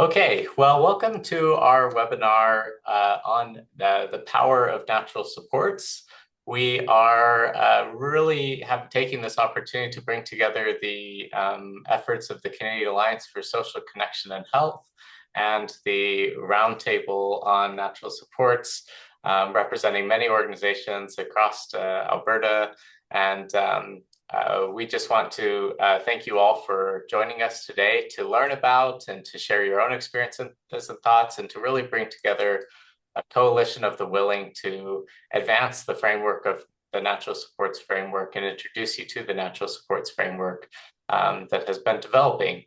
Okay, well, welcome to our webinar on the power of natural supports. We are really taking this opportunity to bring together the efforts of the Canadian Alliance for Social Connection and Health and the Roundtable on Natural Supports, representing many organizations across Alberta. And we just want to thank you all for joining us today to learn about and to share your own experiences and thoughts, and to really bring together a coalition of the willing to advance the framework of the natural supports framework and introduce you to the natural supports framework that has been developing.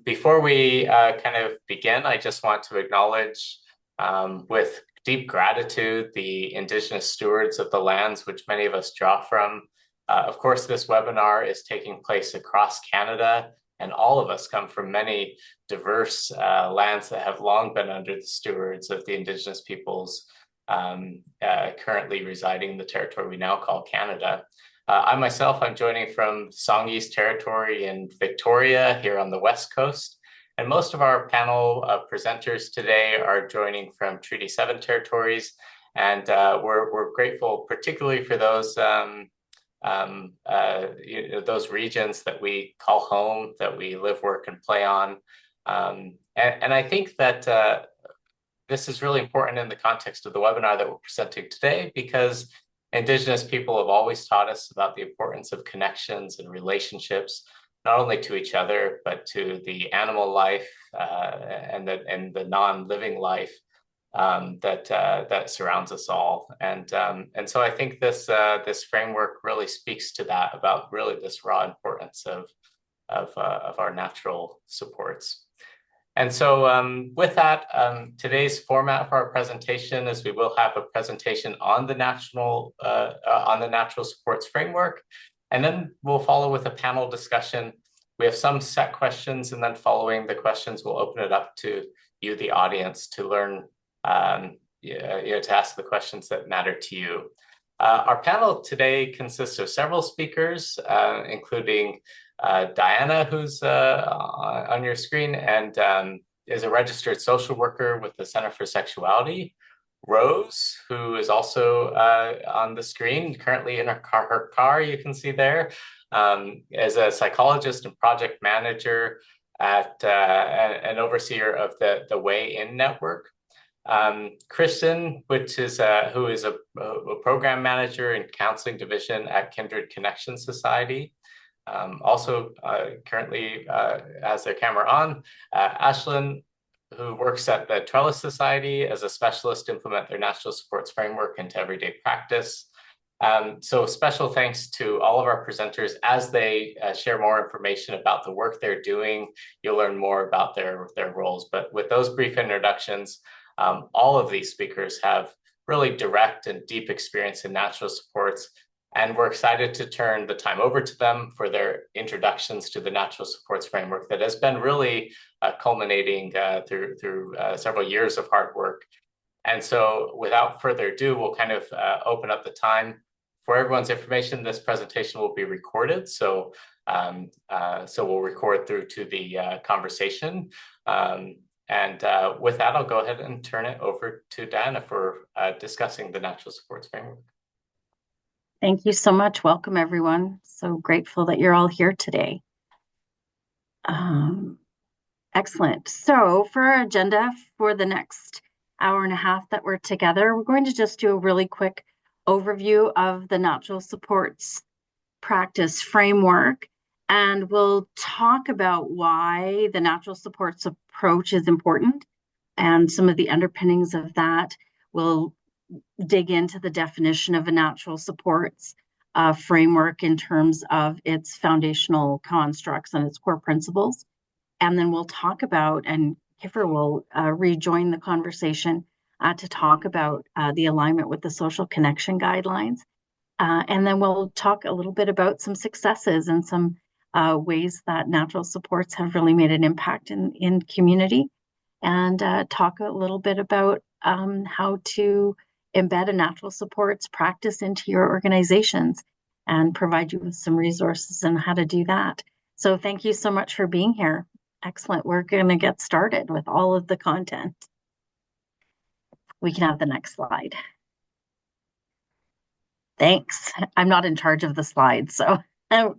Before we kind of begin, I just want to acknowledge with deep gratitude the Indigenous stewards of the lands which many of us draw from. Of course, this webinar is taking place across Canada, and all of us come from many diverse lands that have long been under the stewards of the Indigenous peoples currently residing in the territory we now call Canada. I'm joining from Songhees Territory in Victoria here on the West Coast. And most of our panel presenters today are joining from Treaty 7 territories. And we're grateful particularly for those those regions that we call home, that we live, work, and play on. And I think that this is really important in the context of the webinar that we're presenting today, because Indigenous people have always taught us about the importance of connections and relationships, not only to each other, but to the animal life and the non-living life that surrounds us all. And so I think this framework really speaks to that, about really this raw importance of our natural supports. And so with that, today's format for our presentation is we will have a presentation on the natural supports framework, and then we'll follow with a panel discussion. We have some set questions, and then following the questions, we'll open it up to you, the audience, to learn, to ask the questions that matter to you. Our panel today consists of several speakers, including Diana, who's on your screen, and is a registered social worker with the Center for Sexuality. Rose, who is also on the screen, currently in her car, you can see there, is a psychologist and project manager at an overseer of the Way In Network. Kristen, who is a program manager in counseling division at Kindred Connection Society. Also currently has their camera on. Ashlyn, who works at the Trellis Society as a specialist to implement their natural supports framework into everyday practice. So special thanks to all of our presenters as they share more information about the work they're doing. You'll learn more about their roles. But with those brief introductions, all of these speakers have really direct and deep experience in natural supports, and we're excited to turn the time over to them for their introductions to the natural supports framework that has been really culminating through several years of hard work. And so without further ado, we'll kind of open up the time. For everyone's information, this presentation will be recorded. So we'll record through to the conversation. And with that, I'll go ahead and turn it over to Diana for discussing the natural supports framework. Thank you so much. Welcome, everyone. So grateful that you're all here today. Excellent. So for our agenda for the next hour and a half that we're together, we're going to just do a really quick overview of the natural supports practice framework, and we'll talk about why the natural supports approach is important and some of the underpinnings of that. We'll dig into the definition of a natural supports framework in terms of its foundational constructs and its core principles. And then we'll talk about, and Kiffer will rejoin the conversation to talk about the alignment with the social connection guidelines. And then we'll talk a little bit about some successes and some ways that natural supports have really made an impact in community, and talk a little bit about how to embed a natural supports practice into your organizations and provide you with some resources on how to do that. So thank you so much for being here. Excellent. We're going to get started with all of the content. We can have the next slide. Thanks. I'm not in charge of the slides, so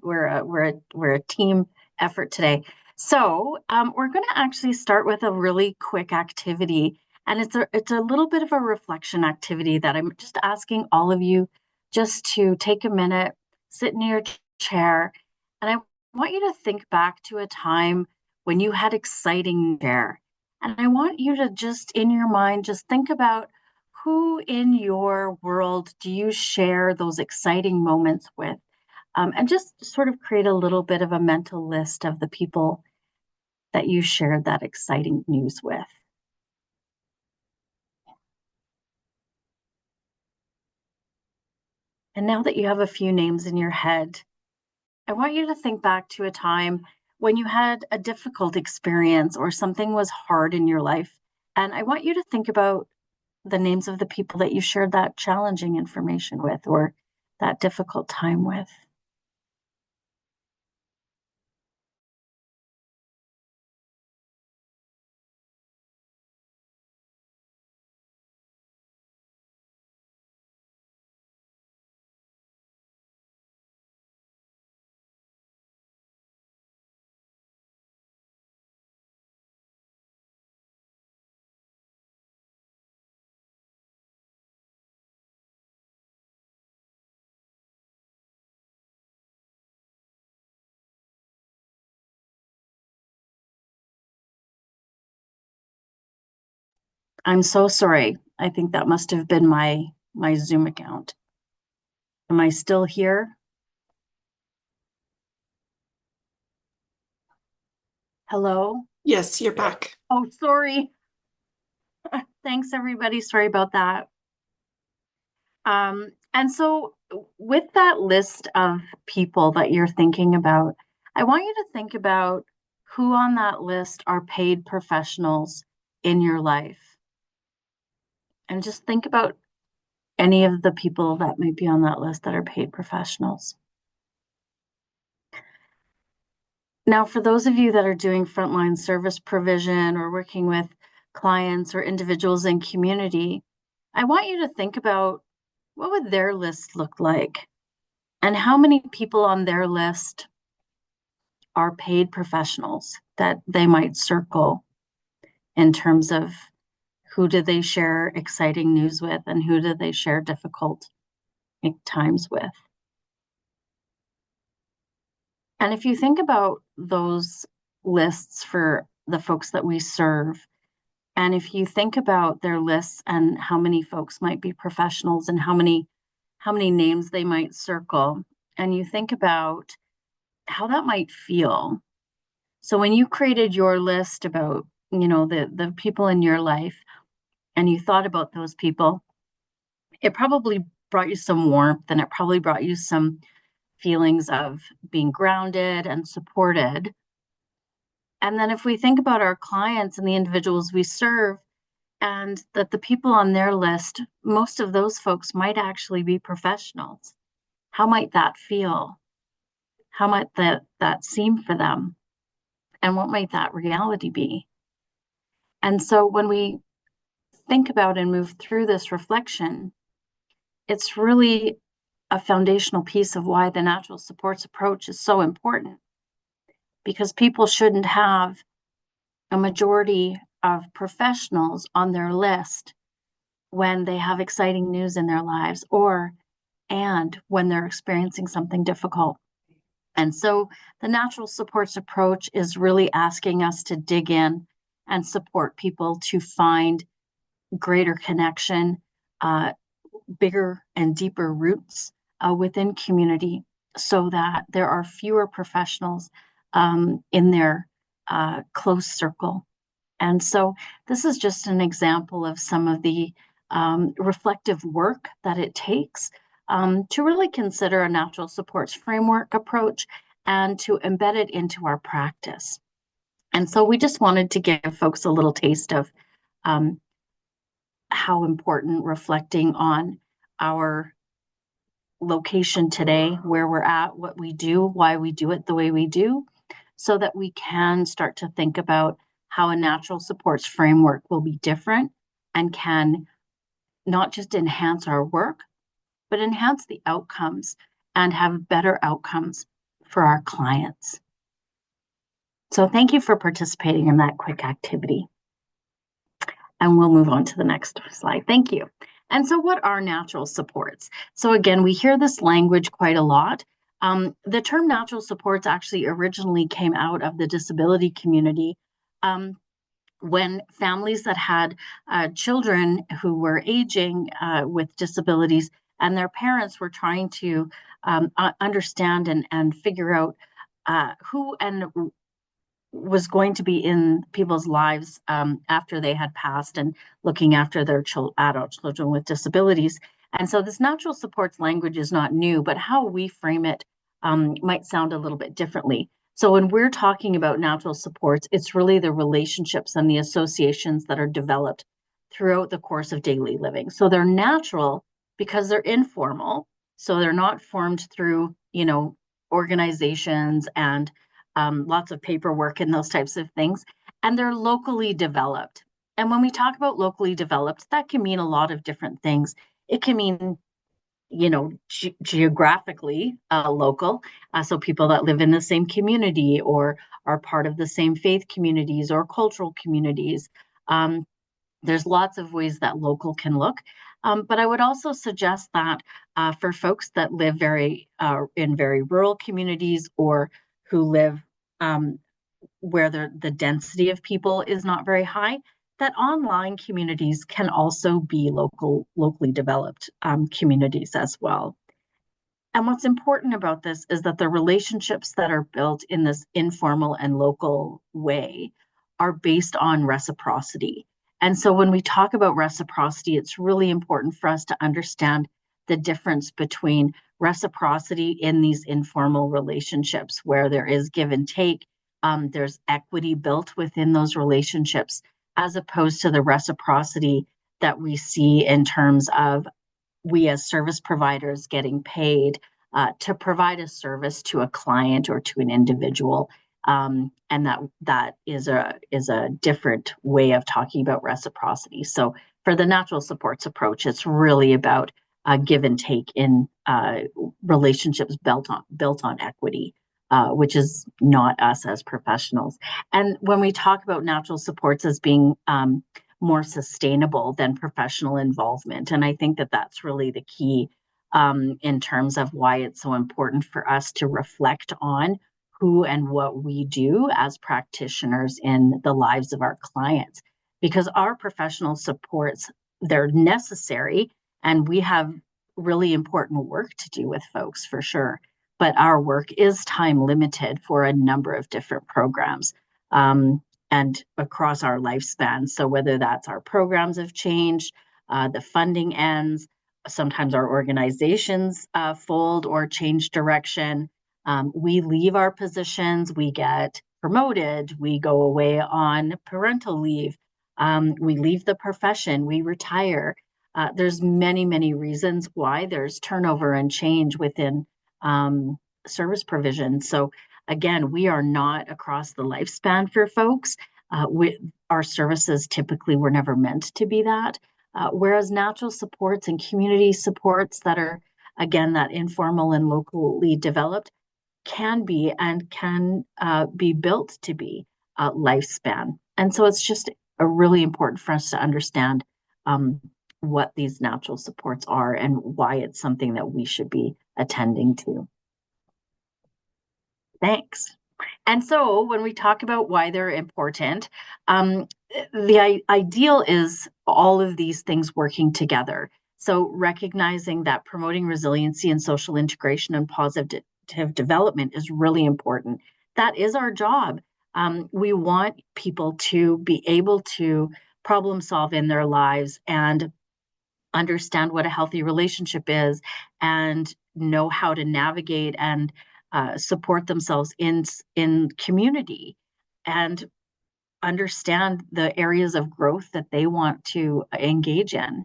we're a team effort today. So we're going to actually start with a really quick activity, and it's a little bit of a reflection activity that I'm just asking all of you just to take a minute, sit in your chair, and I want you to think back to a time when you had exciting share. And I want you to just in your mind just think about who in your world do you share those exciting moments with? And just sort of create a little bit of a mental list of the people that you shared that exciting news with. And now that you have a few names in your head, I want you to think back to a time when you had a difficult experience or something was hard in your life. And I want you to think about the names of the people that you shared that challenging information with or that difficult time with. I'm so sorry. I think that must have been my Zoom account. Am I still here? Hello? Yes, you're back. Oh, sorry. Thanks, everybody. Sorry about that. And so with that list of people that you're thinking about, I want you to think about who on that list are paid professionals in your life. And just think about any of the people that might be on that list that are paid professionals. Now, for those of you that are doing frontline service provision or working with clients or individuals in community, I want you to think about what would their list look like and how many people on their list are paid professionals that they might circle in terms of who do they share exciting news with and who do they share difficult times with. And if you think about those lists for the folks that we serve, and if you think about their lists and how many folks might be professionals and how many names they might circle, and you think about how that might feel. So when you created your list about, the people in your life and you thought about those people, it probably brought you some warmth and it probably brought you some feelings of being grounded and supported. And then if we think about our clients and the individuals we serve, and that the people on their list, most of those folks might actually be professionals. How might that feel? How might that seem for them? And what might that reality be? And so when we think about and move through this reflection, it's really a foundational piece of why the natural supports approach is so important, because people shouldn't have a majority of professionals on their list when they have exciting news in their lives and when they're experiencing something difficult. And so the natural supports approach is really asking us to dig in and support people to find greater connection, bigger and deeper roots within community so that there are fewer professionals in their close circle. And so this is just an example of some of the reflective work that it takes to really consider a natural supports framework approach and to embed it into our practice. And so we just wanted to give folks a little taste of how important reflecting on our location today, where we're at, what we do, why we do it the way we do, so that we can start to think about how a natural supports framework will be different and can not just enhance our work, but enhance the outcomes and have better outcomes for our clients. So thank you for participating in that quick activity. And we'll move on to the next slide. Thank you. And so what are natural supports? So again, we hear this language quite a lot. The term natural supports actually originally came out of the disability community when families that had children who were aging with disabilities and their parents were trying to understand and figure out who and was going to be in people's lives after they had passed and looking after their adult children with disabilities. And so this natural supports language is not new, but how we frame it might sound a little bit differently. So when we're talking about natural supports, it's really the relationships and the associations that are developed throughout the course of daily living. So they're natural because they're informal. So they're not formed through, organizations and lots of paperwork and those types of things. And they're locally developed. And when we talk about locally developed, that can mean a lot of different things. It can mean, geographically local. So people that live in the same community or are part of the same faith communities or cultural communities. There's lots of ways that local can look. But I would also suggest that for folks that live in very rural communities or who live where the density of people is not very high, that online communities can also be locally developed communities as well. And what's important about this is that the relationships that are built in this informal and local way are based on reciprocity. And so when we talk about reciprocity, it's really important for us to understand the difference between reciprocity in these informal relationships where there is give and take, there's equity built within those relationships, as opposed to the reciprocity that we see in terms of we as service providers getting paid to provide a service to a client or to an individual. And that is a different way of talking about reciprocity. So for the natural supports approach, it's really about give and take in relationships built on equity, which is not us as professionals. And when we talk about natural supports as being more sustainable than professional involvement. And I think that that's really the key in terms of why it's so important for us to reflect on who and what we do as practitioners in the lives of our clients. Because our professional supports, they're necessary, and we have really important work to do with folks for sure. But our work is time limited for a number of different programs. And across our lifespan. So whether that's our programs have changed, the funding ends, sometimes our organizations fold or change direction. We leave our positions, we get promoted, we go away on parental leave, we leave the profession, we retire. There's many, many reasons why there's turnover and change within service provision. So again, we are not across the lifespan for folks. Our services typically were never meant to be that. Whereas natural supports and community supports that are, again, that informal and locally developed can be and can be built to be lifespan. And so it's just really important for us to understand what these natural supports are and why it's something that we should be attending to. Thanks. And so when we talk about why they're important, the ideal is all of these things working together. So recognizing that promoting resiliency and social integration and positive development is really important. That is our job. We want people to be able to problem solve in their lives and understand what a healthy relationship is and know how to navigate and support themselves in community and understand the areas of growth that they want to engage in.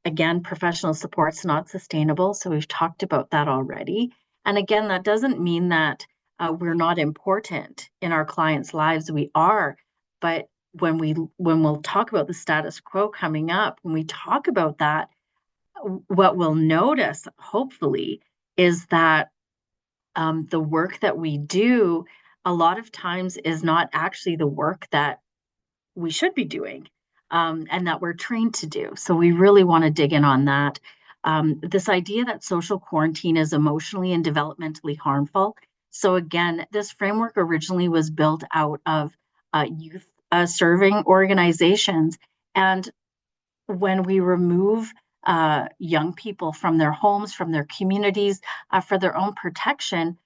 Again, professional support's not sustainable, so we've talked about that already. And again, that doesn't mean that we're not important in our clients' lives. We are, but when we'll talk about the status quo coming up, when we talk about that, what we'll notice, hopefully, is that the work that we do a lot of times is not actually the work that we should be doing, and that we're trained to do. So we really want to dig in on that. This idea that social quarantine is emotionally and developmentally harmful. So again, this framework originally was built out of youth serving organizations. And when we remove young people from their homes, from their communities, for their own protection,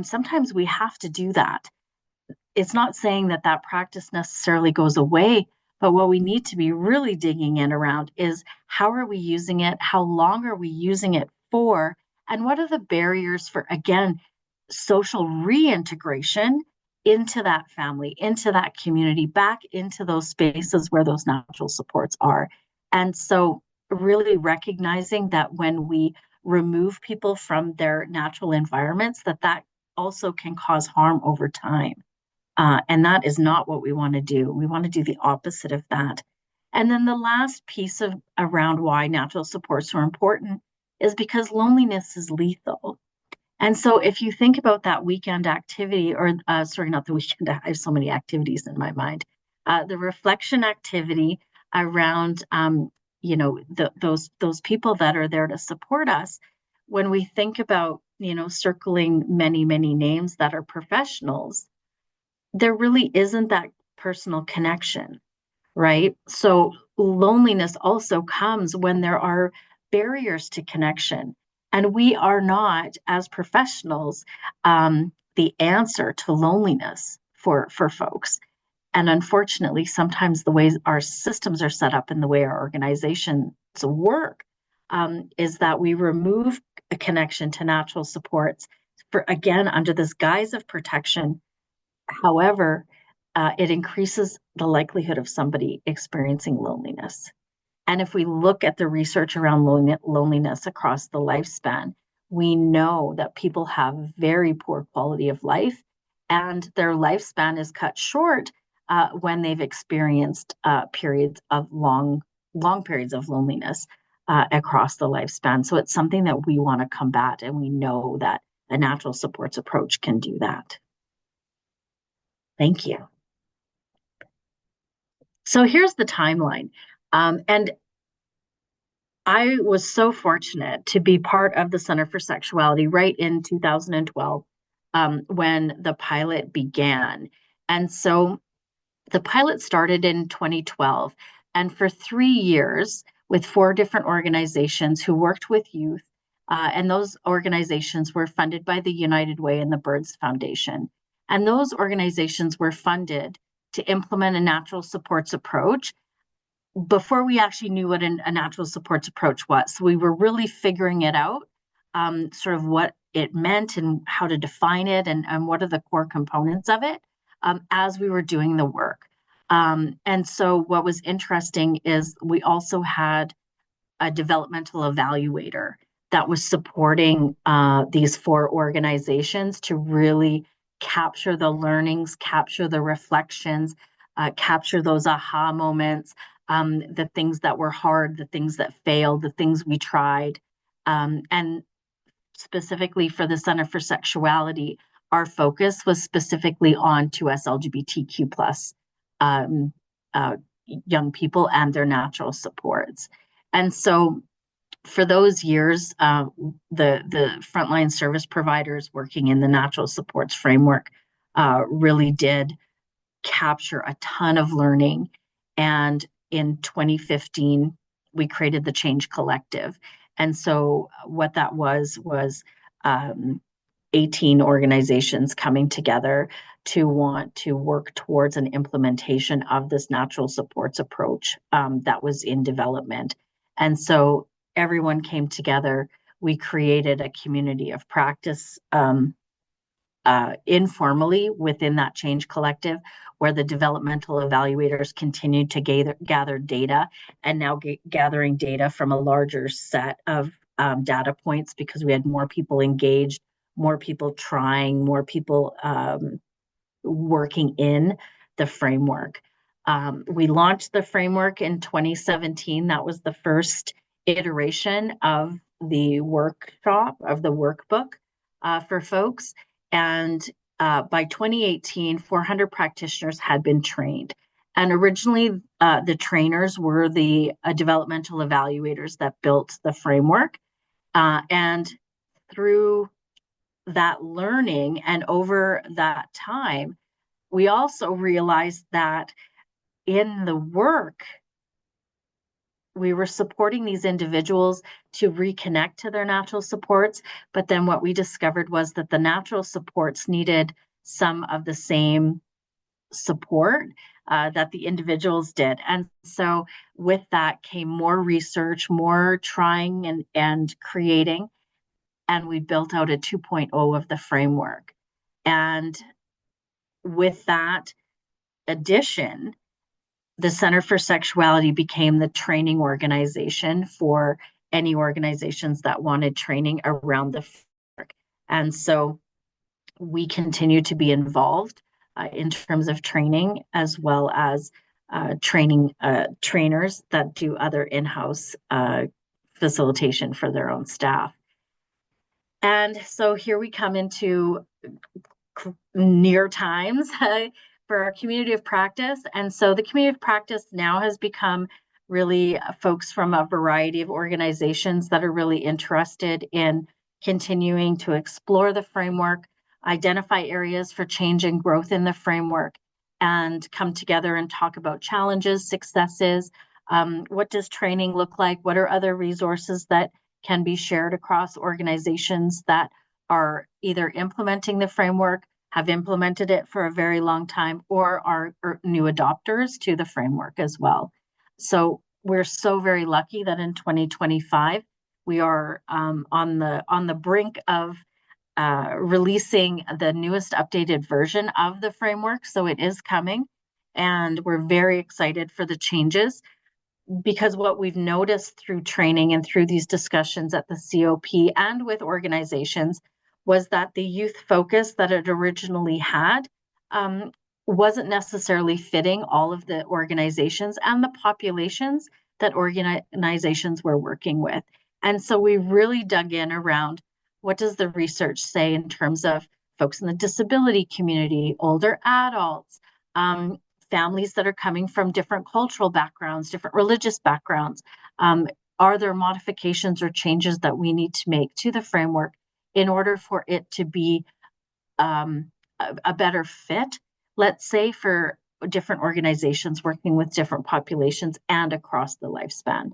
sometimes we have to do that. It's not saying that that practice necessarily goes away, but what we need to be really digging in around is how are we using it? How long are we using it for? And what are the barriers for, again, social reintegration into that family, into that community, back into those spaces where those natural supports are? And so, really recognizing that when we remove people from their natural environments, that that also can cause harm over time. And that is not what we want to do. We want to do the opposite of that. And then the last piece of around why natural supports are important is because loneliness is lethal. And so if you think about that weekend activity, or sorry, not the weekend, I have so many activities in my mind, the reflection activity around, those people that are there to support us. When we think about, circling many, many names that are professionals, there really isn't that personal connection, right? So loneliness also comes when there are barriers to connection. And we are not, as professionals, the answer to loneliness for folks. And unfortunately, sometimes the way our systems are set up and the way our organizations work is that we remove a connection to natural supports for, again, under this guise of protection. However, it increases the likelihood of somebody experiencing loneliness. And if we look at the research around loneliness across the lifespan, we know that people have very poor quality of life, and their lifespan is cut short when they've experienced periods of long periods of loneliness across the lifespan. So it's something that we want to combat, and we know that a natural supports approach can do that. Thank you. So here's the timeline. And I was so fortunate to be part of the Center for Sexuality right in 2012 when the pilot began. And so the pilot started in 2012. And for 3 years, with 4 different organizations who worked with youth, and those organizations were funded by the United Way and the Birds Foundation. And those organizations were funded to implement a natural supports approach before we actually knew what a natural supports approach was. So we were really figuring it out, sort of what it meant and how to define it, and what are the core components of it, as we were doing the work. And so what was interesting is we also had a developmental evaluator that was supporting these 4 organizations to really capture the learnings, capture the reflections, capture those aha moments, the things that were hard, the things that failed, the things we tried. And specifically for the Center for Sexuality, our focus was specifically on 2S LGBTQ plus um, young people and their natural supports. And so for those years, the frontline service providers working in the natural supports framework really did capture a ton of learning. And in 2015, we created the Change Collective. And so what that was um, 18 organizations coming together to want to work towards an implementation of this natural supports approach that was in development. And so everyone came together. We created a community of practice informally within that Change Collective, where the developmental evaluators continued to gather data, and now gathering data from a larger set of data points because we had more people engaged, more people trying, more people working in the framework. We launched the framework in 2017. That was the first iteration of the workshop, of the workbook for folks. And by 2018, 400 practitioners had been trained. And originally, the trainers were the developmental evaluators that built the framework. And through that learning and over that time, we also realized that in the work, we were supporting these individuals to reconnect to their natural supports. But then what we discovered was that the natural supports needed some of the same support that the individuals did. And so with that came more research, more trying and creating. And we built out a 2.0 of the framework. And with that addition, the Center for Sexuality became the training organization for any organizations that wanted training around the framework. And so we continue to be involved in terms of training, as well as training trainers that do other in-house facilitation for their own staff. And so here we come into near times for our community of practice. And so the community of practice now has become really folks from a variety of organizations that are really interested in continuing to explore the framework, identify areas for change and growth in the framework, and come together and talk about challenges, successes. What does training look like? What are other resources that can be shared across organizations that are either implementing the framework, have implemented it for a very long time, or are new adopters to the framework as well. So we're so very lucky that in 2025, we are on the brink of releasing the newest updated version of the framework. So it is coming, and we're very excited for the changes, because what we've noticed through training and through these discussions at the COP and with organizations was that the youth focus that it originally had wasn't necessarily fitting all of the organizations and the populations that organizations were working with. And so we really dug in around, what does the research say in terms of folks in the disability community, older adults, families that are coming from different cultural backgrounds, different religious backgrounds? Are there modifications or changes that we need to make to the framework in order for it to be a better fit, let's say, for different organizations working with different populations and across the lifespan?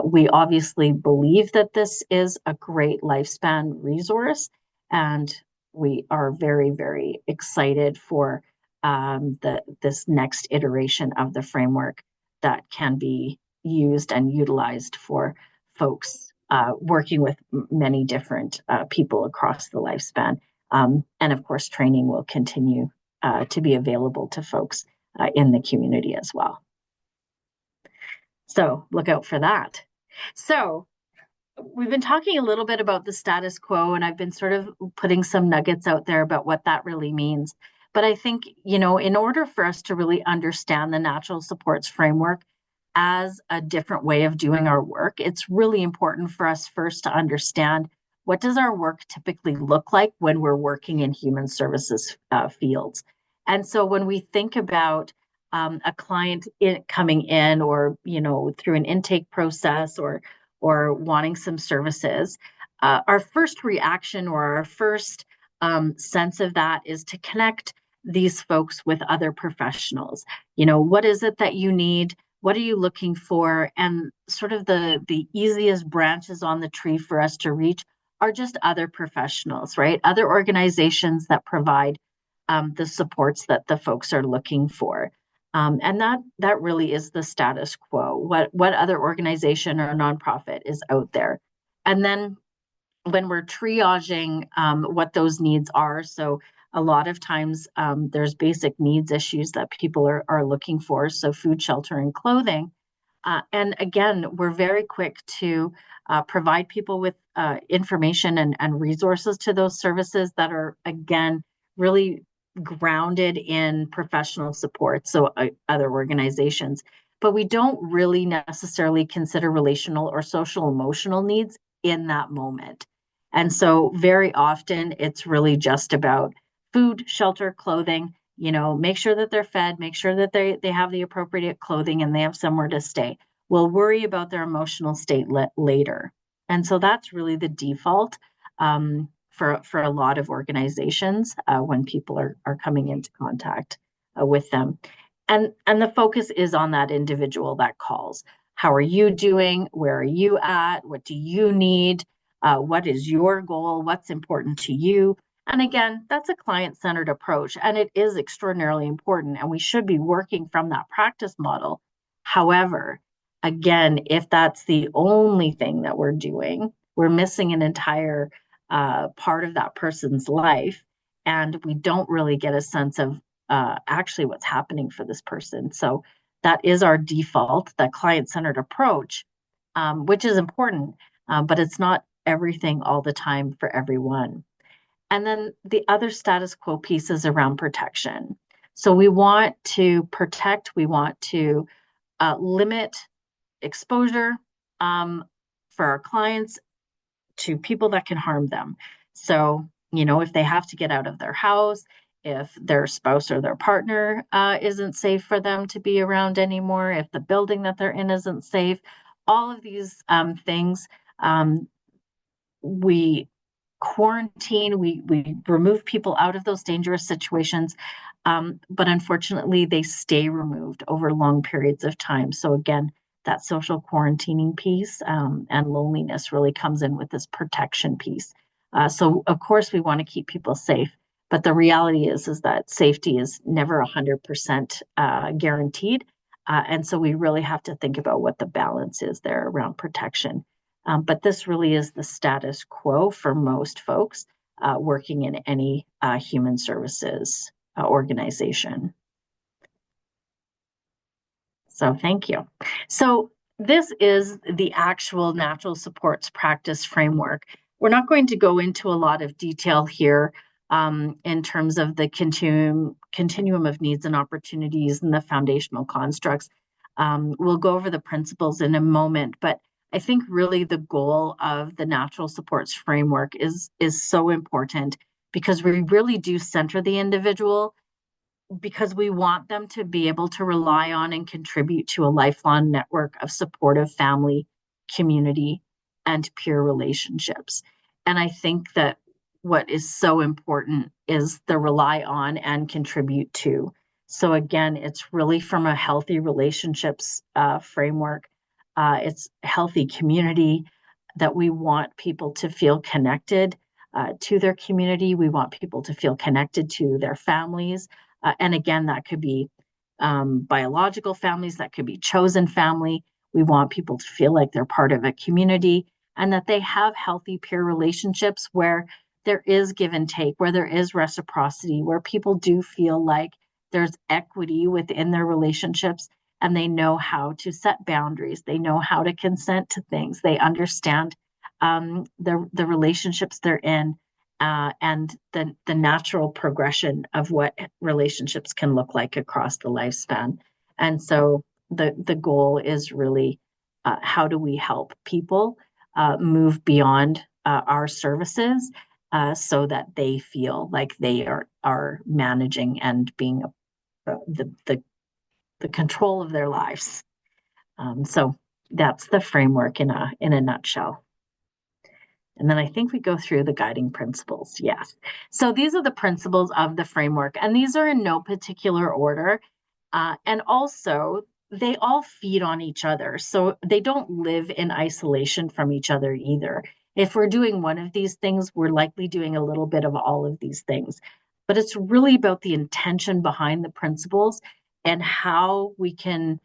We obviously believe that this is a great lifespan resource, and we are very, very excited for this next iteration of the framework that can be used and utilized for folks working with many different people across the lifespan. And of course, training will continue to be available to folks in the community as well. So look out for that. So we've been talking a little bit about the status quo, and I've been sort of putting some nuggets out there about what that really means. But I think, in order for us to really understand the natural supports framework as a different way of doing our work, it's really important for us first to understand, what does our work typically look like when we're working in human services fields. And so when we think about a client coming in, or through an intake process, or wanting some services, our first reaction, or our first sense of that, is to connect these folks with other professionals. What is it that you need? What are you looking for? And sort of the easiest branches on the tree for us to reach are just other professionals, right? Other organizations that provide the supports that the folks are looking for. And that really is the status quo. What other organization or nonprofit is out there? And then when we're triaging what those needs are, so a lot of times there's basic needs issues that people are looking for, so food, shelter, and clothing. And again, we're very quick to provide people with information and resources to those services that are, again, really grounded in professional support, so other organizations. But we don't really necessarily consider relational or social emotional needs in that moment. And so very often it's really just about food, shelter, clothing, make sure that they're fed, make sure that they have the appropriate clothing and they have somewhere to stay. We'll worry about their emotional state later. And so that's really the default for a lot of organizations when people are coming into contact with them. And the focus is on that individual that calls. How are you doing? Where are you at? What do you need? What is your goal? What's important to you? And again, that's a client-centered approach, and it is extraordinarily important, and we should be working from that practice model. However, again, if that's the only thing that we're doing, we're missing an entire part of that person's life, and we don't really get a sense of actually what's happening for this person. So that is our default, that client-centered approach, which is important, but it's not everything all the time for everyone. And then the other status quo piece is around protection. So we want to protect, we want to limit exposure for our clients to people that can harm them. So, if they have to get out of their house, if their spouse or their partner isn't safe for them to be around anymore, if the building that they're in isn't safe, all of these things we quarantine, we remove people out of those dangerous situations, but unfortunately they stay removed over long periods of time. So again, that social quarantining piece and loneliness really comes in with this protection piece. So of course we want to keep people safe, but the reality is that safety is never 100% guaranteed. And so we really have to think about what the balance is there around protection. But this really is the status quo for most folks working in any human services organization. So thank you. So this is the actual natural supports practice framework. We're not going to go into a lot of detail here in terms of the continuum of needs and opportunities and the foundational constructs. We'll go over the principles in a moment, but I think really the goal of the natural supports framework is so important because we really do center the individual, because we want them to be able to rely on and contribute to a lifelong network of supportive family, community, and peer relationships. And I think that what is so important is the rely on and contribute to. So again, it's really from a healthy relationships framework. It's healthy community that we want people to feel connected to their community. We want people to feel connected to their families. And again, that could be biological families, that could be chosen family. We want people to feel like they're part of a community and that they have healthy peer relationships where there is give and take, where there is reciprocity, where people do feel like there's equity within their relationships and they know how to set boundaries. They know how to consent to things. They understand the relationships they're in and the natural progression of what relationships can look like across the lifespan. And so the goal is really how do we help people move beyond our services so that they feel like they are managing and being the control of their lives. So that's the framework in a nutshell. And then I think we go through the guiding principles. Yes. So these are the principles of the framework, and these are in no particular order. And also, they all feed on each other. So they don't live in isolation from each other either. If we're doing one of these things, we're likely doing a little bit of all of these things. But it's really about the intention behind the principles and how we can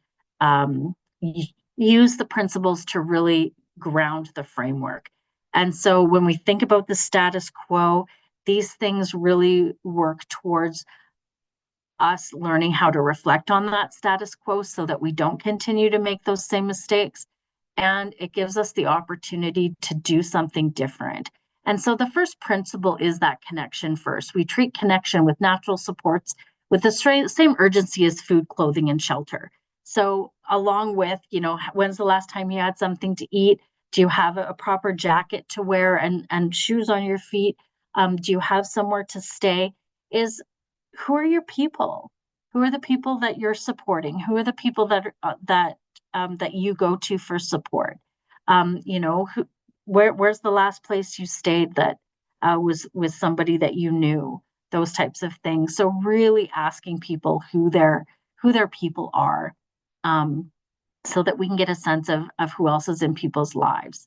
use the principles to really ground the framework. And so when we think about the status quo, these things really work towards us learning how to reflect on that status quo so that we don't continue to make those same mistakes. And it gives us the opportunity to do something different. And so the first principle is that connection first. We treat connection with natural supports with the same urgency as food, clothing, and shelter. So, along with, when's the last time you had something to eat? Do you have a proper jacket to wear and shoes on your feet? Do you have somewhere to stay? Is who are your people? Who are the people that you're supporting? Who are the people that you go to for support? Where's the last place you stayed that was with somebody that you knew? Those types of things. So really asking people who their people are, um, so that we can get a sense of who else is in people's lives.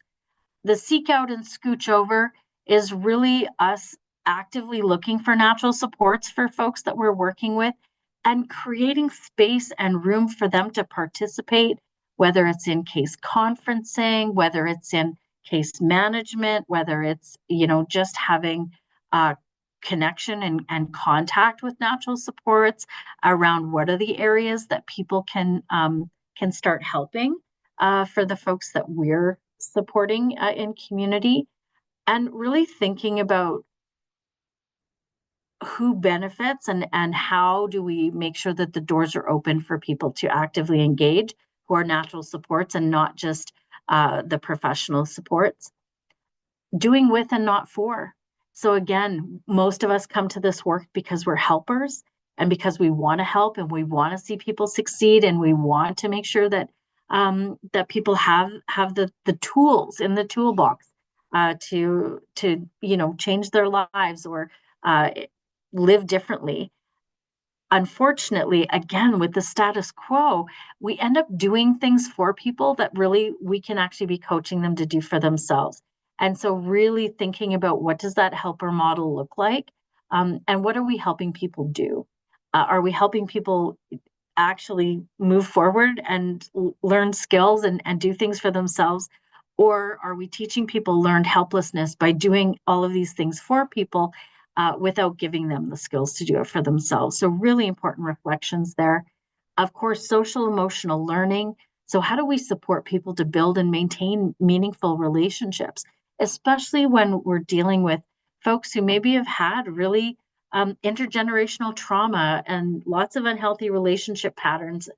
The seek out and scooch over is really us actively looking for natural supports for folks that we're working with and creating space and room for them to participate, whether it's in case conferencing, whether it's in case management, whether it's, just having connection and contact with natural supports around what are the areas that people can start helping for the folks that we're supporting in community, and really thinking about who benefits and how do we make sure that the doors are open for people to actively engage who are natural supports and not just the professional supports. Doing with and not for. So again, most of us come to this work because we're helpers and because we want to help and we want to see people succeed and we want to make sure that that people have the tools in the toolbox to change their lives or uh, live differently. Unfortunately, again, with the status quo, we end up doing things for people that really we can actually be coaching them to do for themselves. And so, really thinking about what does that helper model look like, and what are we helping people do? Are we helping people actually move forward and learn skills and do things for themselves? Or are we teaching people learned helplessness by doing all of these things for people without giving them the skills to do it for themselves? So, really important reflections there. Of course, social emotional learning. So, how do we support people to build and maintain meaningful relationships, especially when we're dealing with folks who maybe have had really intergenerational trauma and lots of unhealthy relationship patterns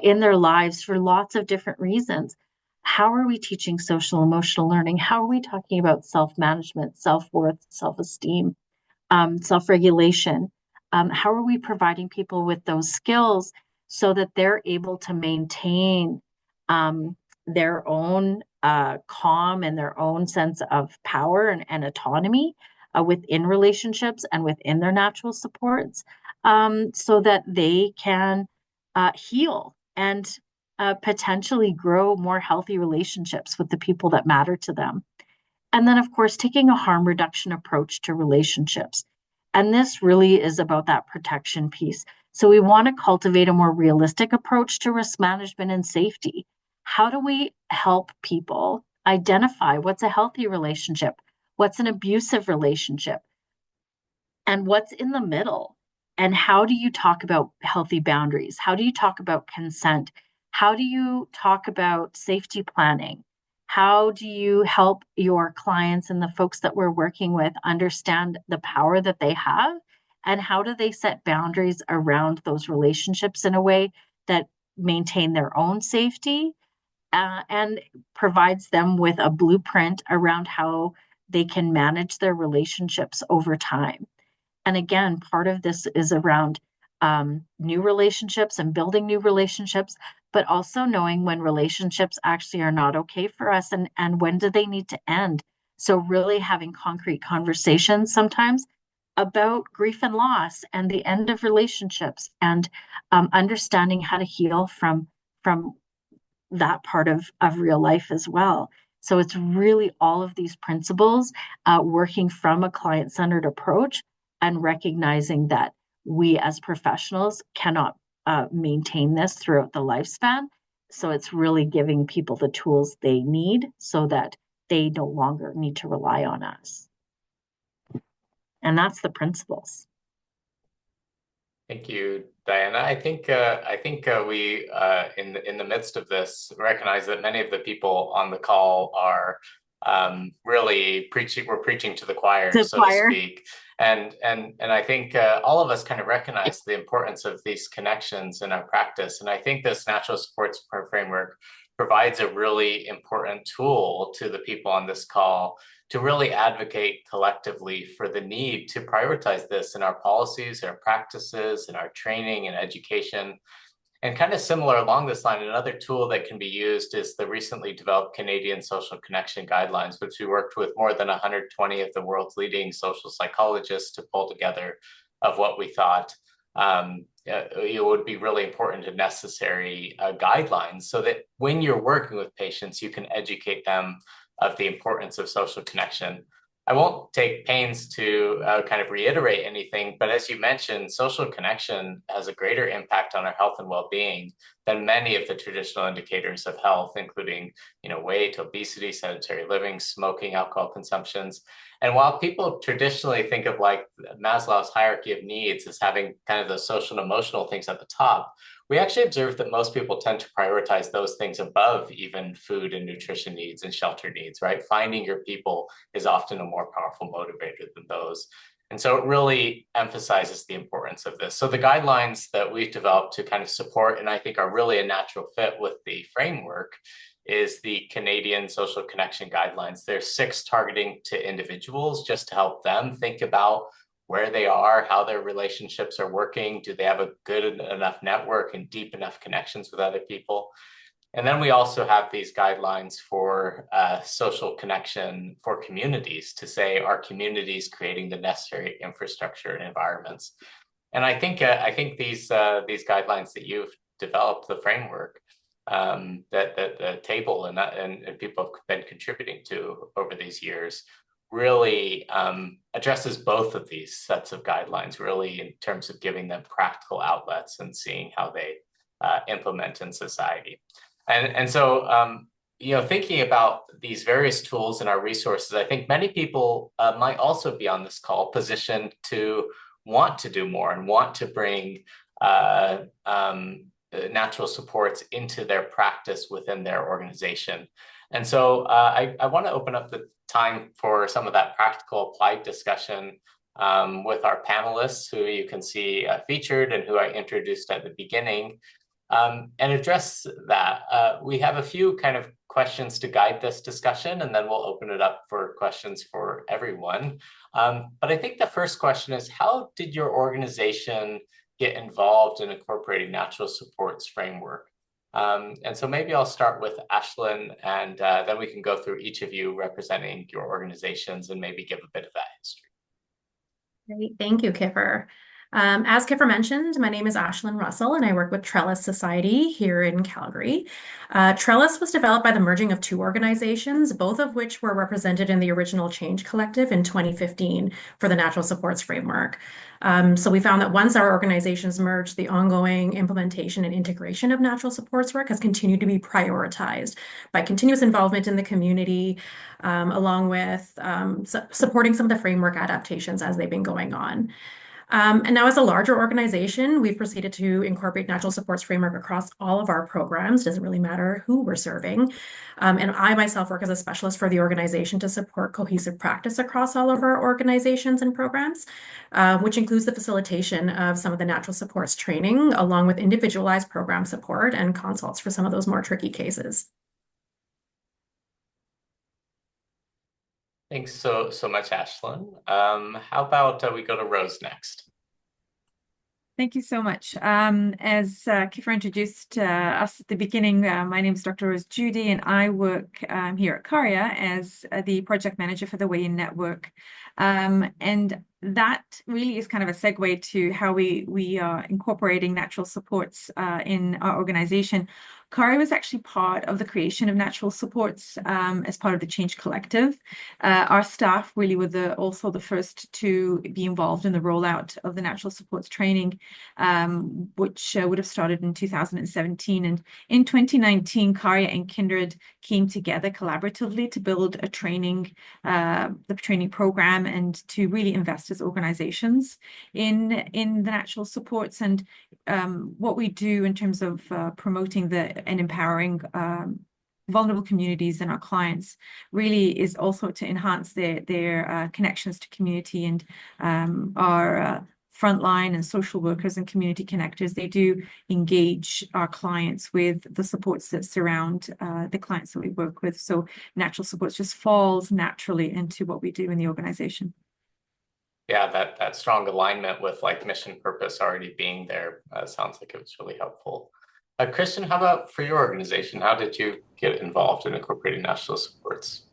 in their lives for lots of different reasons? How are we teaching social emotional learning? How are we talking about self management, self worth, self esteem, self regulation? How are we providing people with those skills so that they're able to maintain their own calm and their own sense of power and autonomy within relationships and within their natural supports, so that they can heal and potentially grow more healthy relationships with the people that matter to them. And then, of course, taking a harm reduction approach to relationships. And this really is about that protection piece. So we want to cultivate a more realistic approach to risk management and safety. How do we help people identify what's a healthy relationship? What's an abusive relationship? And what's in the middle? And how do you talk about healthy boundaries? How do you talk about consent? How do you talk about safety planning? How do you help your clients and the folks that we're working with understand the power that they have? And how do they set boundaries around those relationships in a way that maintain their own safety and provides them with a blueprint around how they can manage their relationships over time? And again, part of this is around new relationships and building new relationships, but also knowing when relationships actually are not okay for us and when do they need to end. So, really having concrete conversations sometimes about grief and loss and the end of relationships and understanding how to heal from that part of real life as well. So it's really all of these principles working from a client centered approach and recognizing that we as professionals cannot maintain this throughout the lifespan. So it's really giving people the tools they need so that they no longer need to rely on us. And that's the principles. Thank you, Diana. I think we in the midst of this recognize that many of the people on the call are really preaching. We're preaching to the choir, To so to choir. speak. And I think all of us kind of recognize the importance of these connections in our practice. And I think this natural supports framework provides a really important tool to the people on this call to really advocate collectively for the need to prioritize this in our policies, our practices, in our training and education. And kind of similar along this line, another tool that can be used is the recently developed Canadian Social Connection Guidelines, which we worked with more than 120 of the world's leading social psychologists to pull together of what we thought it would be really important and necessary guidelines so that when you're working with patients, you can educate them of the importance of social connection. I won't take pains to kind of reiterate anything, but as you mentioned, social connection has a greater impact on our health and well-being than many of the traditional indicators of health, including, weight, obesity, sedentary living, smoking, alcohol consumptions. And while people traditionally think of like Maslow's hierarchy of needs as having kind of those social and emotional things at the top, we actually observe that most people tend to prioritize those things above even food and nutrition needs and shelter needs, right? Finding your people is often a more powerful motivator than those. And so it really emphasizes the importance of this. So the guidelines that we've developed to kind of support, and I think are really a natural fit with the framework, is the Canadian Social Connection Guidelines. There's 6 targeting to individuals just to help them think about where they are, how their relationships are working, do they have a good enough network and deep enough connections with other people. And then we also have these guidelines for social connection for communities to say, are communities creating the necessary infrastructure and environments? And I think these guidelines that you've developed, the framework, that the table and people have been contributing to over these years really addresses both of these sets of guidelines, really in terms of giving them practical outlets and seeing how they implement in society. And so, thinking about these various tools and our resources, I think many people might also be on this call positioned to want to do more and want to bring natural supports into their practice within their organization. And so I want to open up the time for some of that practical applied discussion with our panelists, who you can see featured and who I introduced at the beginning, and address that. We have a few kind of questions to guide this discussion, and then we'll open it up for questions for everyone. But I think the first question is, how did your organization get involved in incorporating natural supports framework? And so maybe I'll start with Ashlyn, and then we can go through each of you representing your organizations and maybe give a bit of that history. Great. Thank you, Kiffer. As Kiffer mentioned, my name is Ashlyn Russell, and I work with Trellis Society here in Calgary. Trellis was developed by the merging of 2 organizations, both of which were represented in the original Change Collective in 2015 for the Natural Supports Framework. So we found that once our organizations merged, the ongoing implementation and integration of natural supports work has continued to be prioritized by continuous involvement in the community, along with supporting some of the framework adaptations as they've been going on. And now as a larger organization, we've proceeded to incorporate natural supports framework across all of our programs. Doesn't really matter who we're serving. And I myself work as a specialist for the organization to support cohesive practice across all of our organizations and programs, which includes the facilitation of some of the natural supports training, along with individualized program support and consults for some of those more tricky cases. Thanks so much, Ashlyn. How about we go to Rose next? Thank you so much. As Kiffer introduced us at the beginning, my name is Dr. Rose Judy, and I work here at CARIA as the project manager for the Weigh-In Network. And that really is kind of a segue to how we are incorporating natural supports in our organization. CARIA was actually part of the creation of natural supports as part of the Change Collective. Our staff really were also the first to be involved in the rollout of the natural supports training, which would have started in 2017. And in 2019, CARIA and Kindred came together collaboratively to build the training program and to really invest as organizations in the natural supports. And what we do in terms of promoting and empowering vulnerable communities and our clients really is also to enhance their connections to community. And our frontline and social workers and community connectors, they do engage our clients with the supports that surround the clients that we work with. So natural supports just falls naturally into what we do in the organization. Yeah, that strong alignment with like mission purpose already being there sounds like it was really helpful. Kristen, how about for your organization? How did you get involved in incorporating national supports?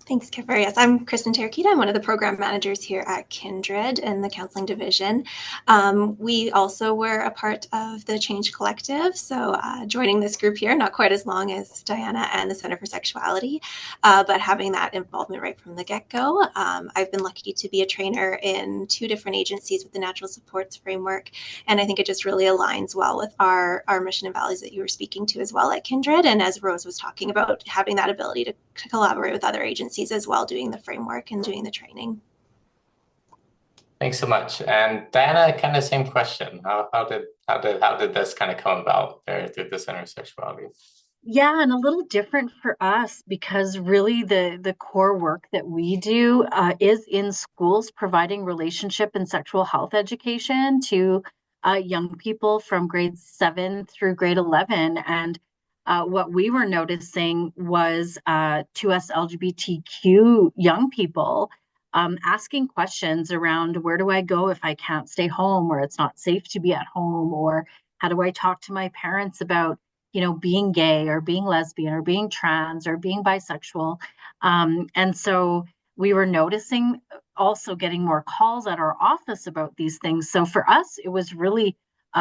Thanks, Kipper. Yes, I'm Kristen Terakita. I'm one of the program managers here at Kindred in the counseling division. We also were a part of the Change Collective, so joining this group here, not quite as long as Diana and the Center for Sexuality, but having that involvement right from the get-go. I've been lucky to be a trainer in 2 different agencies with the Natural Supports Framework, and I think it just really aligns well with our mission and values that you were speaking to as well at Kindred, and as Rose was talking about, having that ability to collaborate with other agencies as well, doing the framework and doing the training. Thanks so much. And Diana, kind of same question. How did this kind of come about there through the Center of Sexuality? Yeah, and a little different for us because really the core work that we do is in schools providing relationship and sexual health education to young people from grade 7 through grade 11. And what we were noticing was to us LGBTQ young people asking questions around where do I go if I can't stay home, or it's not safe to be at home, or how do I talk to my parents about being gay or being lesbian or being trans or being bisexual. And so we were noticing also getting more calls at our office about these things. So for us, it was really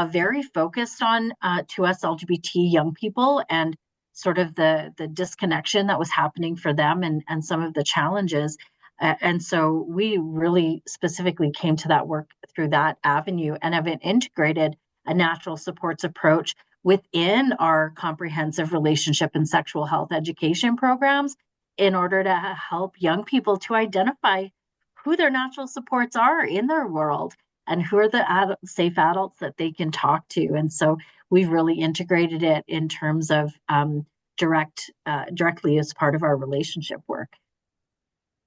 very focused on to us LGBT young people and sort of the disconnection that was happening for them and some of the challenges. And so we really specifically came to that work through that avenue and have integrated a natural supports approach within our comprehensive relationship and sexual health education programs in order to help young people to identify who their natural supports are in their world and who are the safe adults that they can talk to. And so we've really integrated it in terms of directly as part of our relationship work.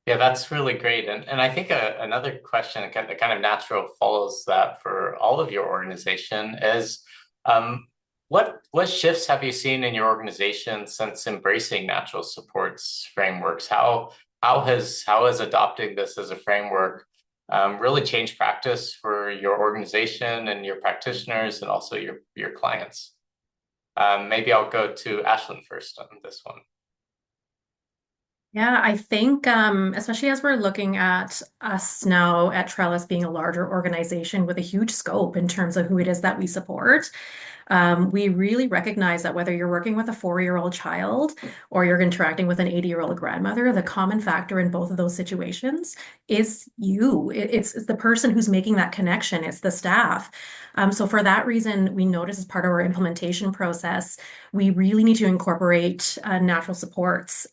Yeah, that's really great. And I think another question that kind of natural follows that for all of your organization is what shifts have you seen in your organization since embracing natural supports frameworks? How has adopting this as a framework really changed practice for your organization and your practitioners and also your clients? Maybe I'll go to Ashlyn first on this one. Yeah, I think, especially as we're looking at us now at Trellis being a larger organization with a huge scope in terms of who it is that we support, we really recognize that whether you're working with a 4-year-old child or you're interacting with an 80-year-old grandmother, the common factor in both of those situations is you. It's the person who's making that connection. It's the staff. So for that reason, we notice as part of our implementation process, we really need to incorporate natural supports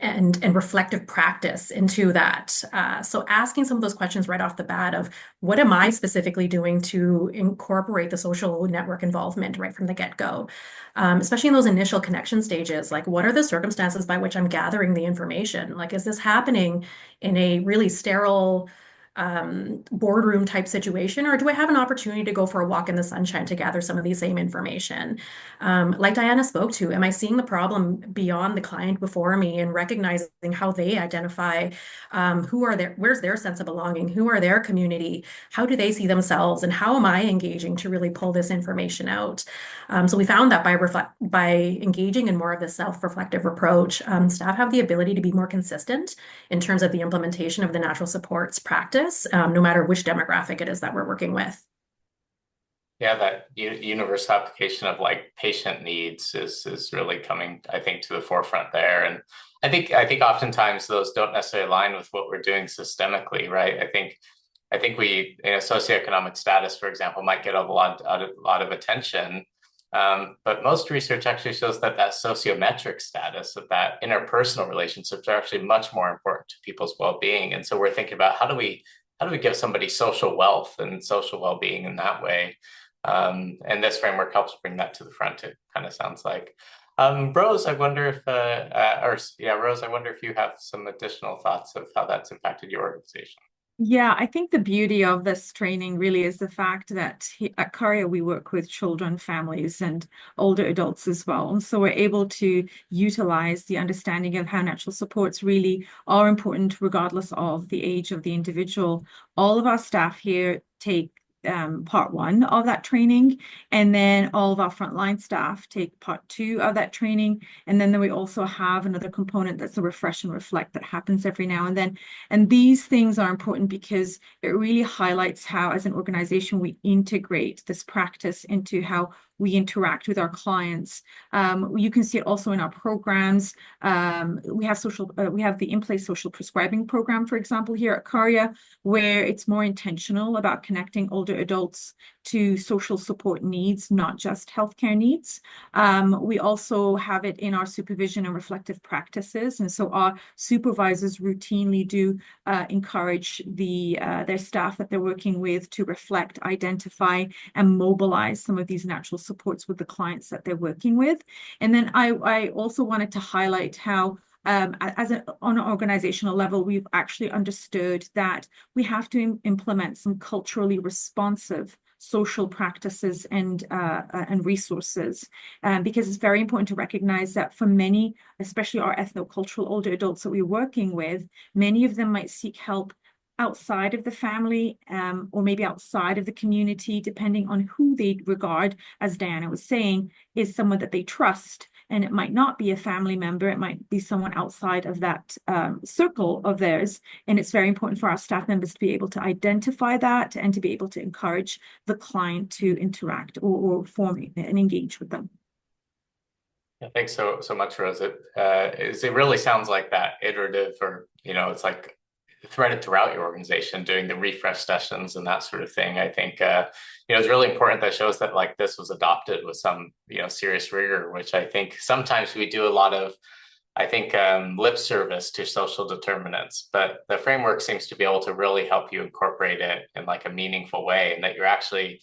and reflective practice into that. So asking some of those questions right off the bat of what am I specifically doing to incorporate the social network involvement right from the get-go, especially in those initial connection stages, like what are the circumstances by which I'm gathering the information? Like, is this happening in a really sterile boardroom type situation, or do I have an opportunity to go for a walk in the sunshine to gather some of the same information? Like Diana spoke to, am I seeing the problem beyond the client before me and recognizing how they identify where's their sense of belonging, who are their community, how do they see themselves, and how am I engaging to really pull this information out? So we found that by engaging in more of this self-reflective approach, staff have the ability to be more consistent in terms of the implementation of the natural supports practice, no matter which demographic it is that we're working with. Yeah, that universal application of like patient needs is really coming, I think, to the forefront there. And I think oftentimes those don't necessarily align with what we're doing systemically, right? I think we, socioeconomic status, for example, might get a lot of attention. But most research actually shows that that sociometric status, that interpersonal relationships are actually much more important to people's well-being. And so we're thinking about how do we give somebody social wealth and social well-being in that way? And this framework helps bring that to the front, it kind of sounds like. Rose, I wonder if, Rose, I wonder if you have some additional thoughts of how that's impacted your organization. Yeah, I think the beauty of this training really is the fact that at Caria we work with children, families, and older adults as well. And so we're able to utilize the understanding of how natural supports really are important regardless of the age of the individual. All of our staff here take part one of that training, and then all of our frontline staff take part two of that training. And then we also have another component that's a refresh and reflect that happens every now and then. And these things are important because it really highlights how, as an organization, we integrate this practice into how we interact with our clients. You can see it also in our programs. We have the in-place social prescribing program, for example, here at Caria, where it's more intentional about connecting older adults to social support needs, not just healthcare needs. We also have it in our supervision and reflective practices. And so our supervisors routinely do encourage their staff that they're working with to reflect, identify, and mobilize some of these natural supports with the clients that they're working with. And then I also wanted to highlight how on an organizational level, we've actually understood that we have to implement some culturally responsive social practices and resources, because it's very important to recognize that for many, especially our ethnocultural older adults that we're working with, many of them might seek help outside of the family, or maybe outside of the community, depending on who they regard, as Diana was saying, is someone that they trust. And it might not be a family member, it might be someone outside of that circle of theirs. And it's very important for our staff members to be able to identify that and to be able to encourage the client to interact or form and engage with them. Yeah, thanks so much, Rose. It really sounds like that iterative, or it's like threaded throughout your organization, doing the refresh sessions and that sort of thing. I think it's really important. That shows that like this was adopted with some serious rigor, which I think sometimes we do a lot of, I think, lip service to social determinants, but the framework seems to be able to really help you incorporate it in like a meaningful way, and that you're actually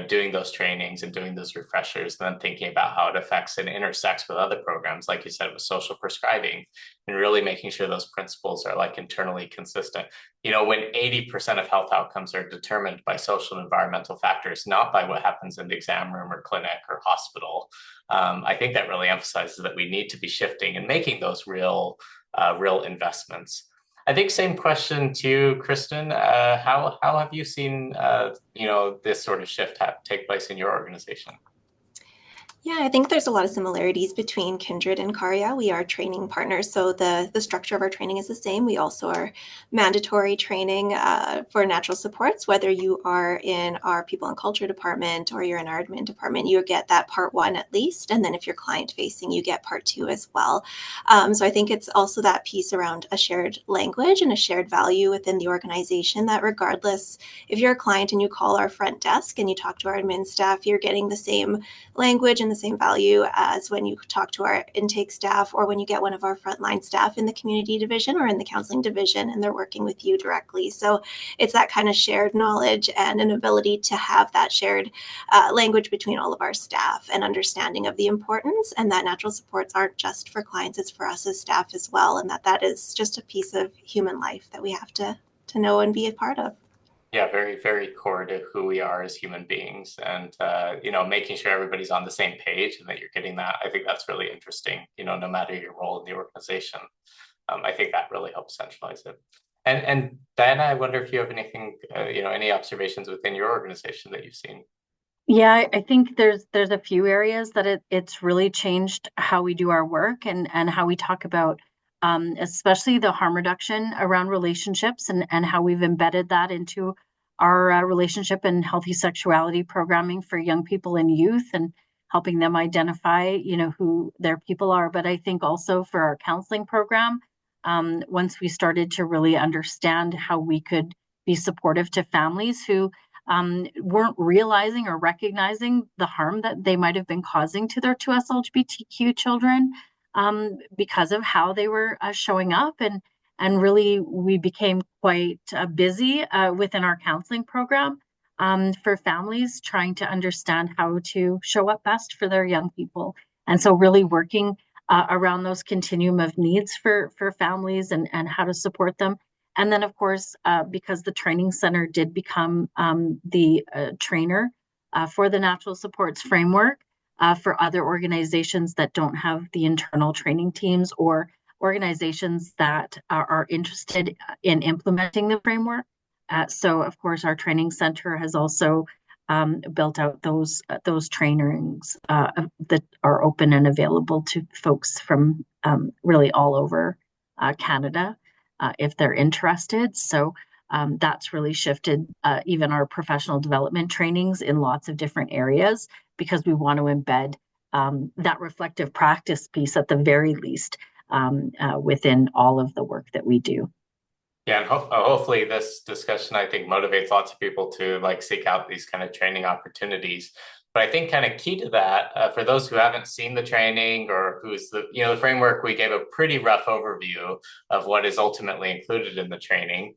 doing those trainings and doing those refreshers, and then thinking about how it affects and intersects with other programs, like you said, with social prescribing, and really making sure those principles are like internally consistent. When 80% of health outcomes are determined by social and environmental factors, not by what happens in the exam room or clinic or hospital, I think that really emphasizes that we need to be shifting and making those real investments. I think same question to you, Kristen. How have you seen this sort of shift take place in your organization? Yeah, I think there's a lot of similarities between Kindred and Caria. We are training partners, so the structure of our training is the same. We also are mandatory training for natural supports, whether you are in our people and culture department or you're in our admin department, you get that part one at least. And then if you're client facing, you get part two as well. So I think it's also that piece around a shared language and a shared value within the organization, that regardless if you're a client and you call our front desk and you talk to our admin staff, you're getting the same language and the same value as when you talk to our intake staff, or when you get one of our frontline staff in the community division or in the counseling division and they're working with you directly. So it's that kind of shared knowledge and an ability to have that shared language between all of our staff and understanding of the importance, and that natural supports aren't just for clients, it's for us as staff as well, and that is just a piece of human life that we have to know and be a part of. Yeah, very, very core to who we are as human beings, and making sure everybody's on the same page and that you're getting that. I think that's really interesting. No matter your role in the organization, I think that really helps centralize it. And Diana, I wonder if you have anything, any observations within your organization that you've seen. Yeah, I think there's a few areas that it's really changed how we do our work and how we talk about especially the harm reduction around relationships and how we've embedded that into our relationship and healthy sexuality programming for young people and youth, and helping them identify, who their people are. But I think also for our counseling program, once we started to really understand how we could be supportive to families who weren't realizing or recognizing the harm that they might have been causing to their 2S LGBTQ children because of how they were showing up. And really, we became quite busy within our counseling program for families trying to understand how to show up best for their young people. And so really working around those continuum of needs for families and how to support them. And then, of course, because the training center did become the trainer for the natural supports framework for other organizations that don't have the internal training teams, or organizations that are interested in implementing the framework. So, of course, our training center has also built out those trainings that are open and available to folks from really all over Canada if they're interested. So that's really shifted even our professional development trainings in lots of different areas, because we want to embed that reflective practice piece at the very least within all of the work that we do. Yeah, and hopefully this discussion, I think, motivates lots of people to like seek out these kind of training opportunities. But I think kind of key to that, for those who haven't seen the training or who's the framework, we gave a pretty rough overview of what is ultimately included in the training.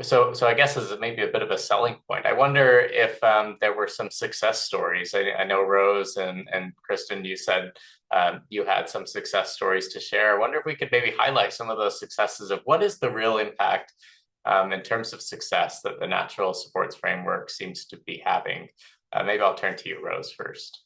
So I guess as maybe a bit of a selling point, I wonder if there were some success stories. I know Rose and Kristen, you said you had some success stories to share. I wonder if we could maybe highlight some of those successes of what is the real impact in terms of success that the natural supports framework seems to be having. Maybe I'll turn to you, Rose, first.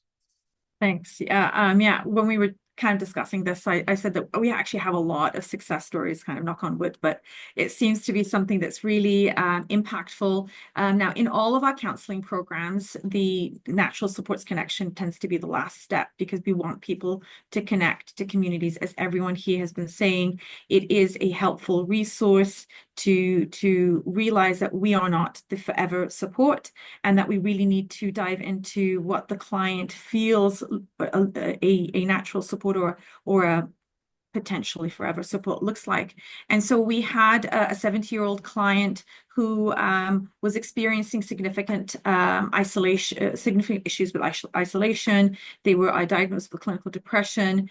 Thanks. Yeah. When we were kind of discussing this, I said that we actually have a lot of success stories, kind of knock on wood, but it seems to be something that's really impactful. Now, in all of our counseling programs, the natural supports connection tends to be the last step, because we want people to connect to communities. As everyone here has been saying, it is a helpful resource to realize that we are not the forever support, and that we really need to dive into what the client feels a natural support or a potentially forever support looks like. And so we had a 70-year-old client who was experiencing significant significant issues with isolation. They were diagnosed with clinical depression.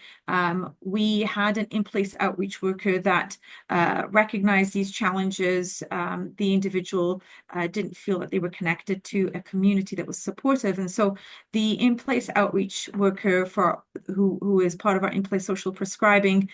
We had an in-place outreach worker that recognized these challenges. The individual didn't feel that they were connected to a community that was supportive. And so the in-place outreach worker who is part of our in-place social prescribing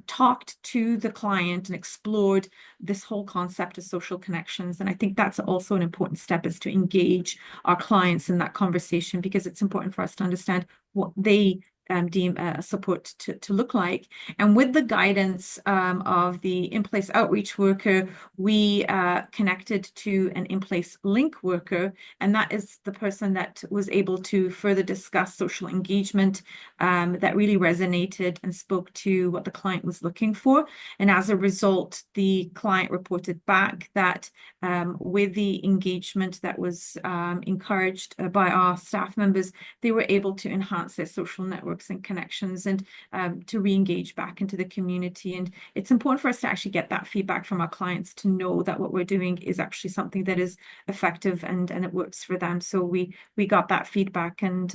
talked to the client and explored this whole concept of social connections. And I think that's also an important step, is to engage our clients in that conversation, because it's important for us to understand what they deem support to look like. And with the guidance of the in-place outreach worker, we connected to an in-place link worker, and that is the person that was able to further discuss social engagement that really resonated and spoke to what the client was looking for. And as a result, the client reported back that with the engagement that was encouraged by our staff members, they were able to enhance their social networks and connections, and to re-engage back into the community. And it's important for us to actually get that feedback from our clients, to know that what we're doing is actually something that is effective and it works for them. So we got that feedback, and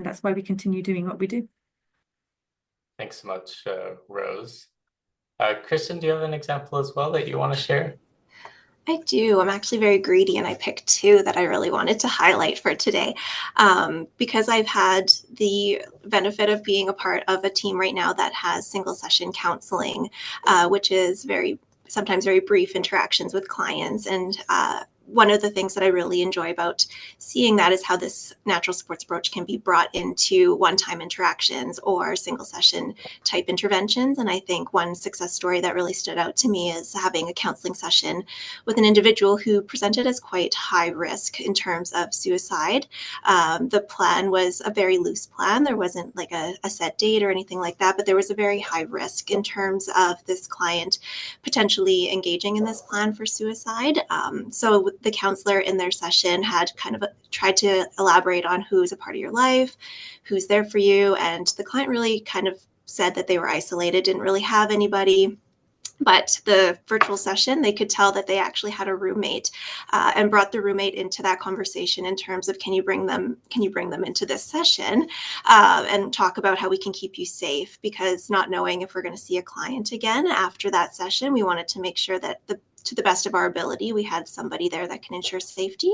that's why we continue doing what we do. Thanks so much, Rose. Kristen, do you have an example as well that you want to share? I do. I'm actually very greedy, and I picked two that I really wanted to highlight for today, because I've had the benefit of being a part of a team right now that has single session counseling, which is sometimes very brief interactions with clients. And one of the things that I really enjoy about seeing that is how this natural supports approach can be brought into one-time interactions or single session type interventions. And I think one success story that really stood out to me is having a counseling session with an individual who presented as quite high risk in terms of suicide. The plan was a very loose plan. There wasn't like a set date or anything like that, but there was a very high risk in terms of this client potentially engaging in this plan for suicide. So the counselor in their session had kind of tried to elaborate on who's a part of your life, who's there for you. And the client really kind of said that they were isolated, didn't really have anybody. But the virtual session, they could tell that they actually had a roommate, and brought the roommate into that conversation in terms of, can you bring them into this session, and talk about how we can keep you safe, because not knowing if we're going to see a client again after that session, we wanted to make sure that to the best of our ability, we had somebody there that can ensure safety.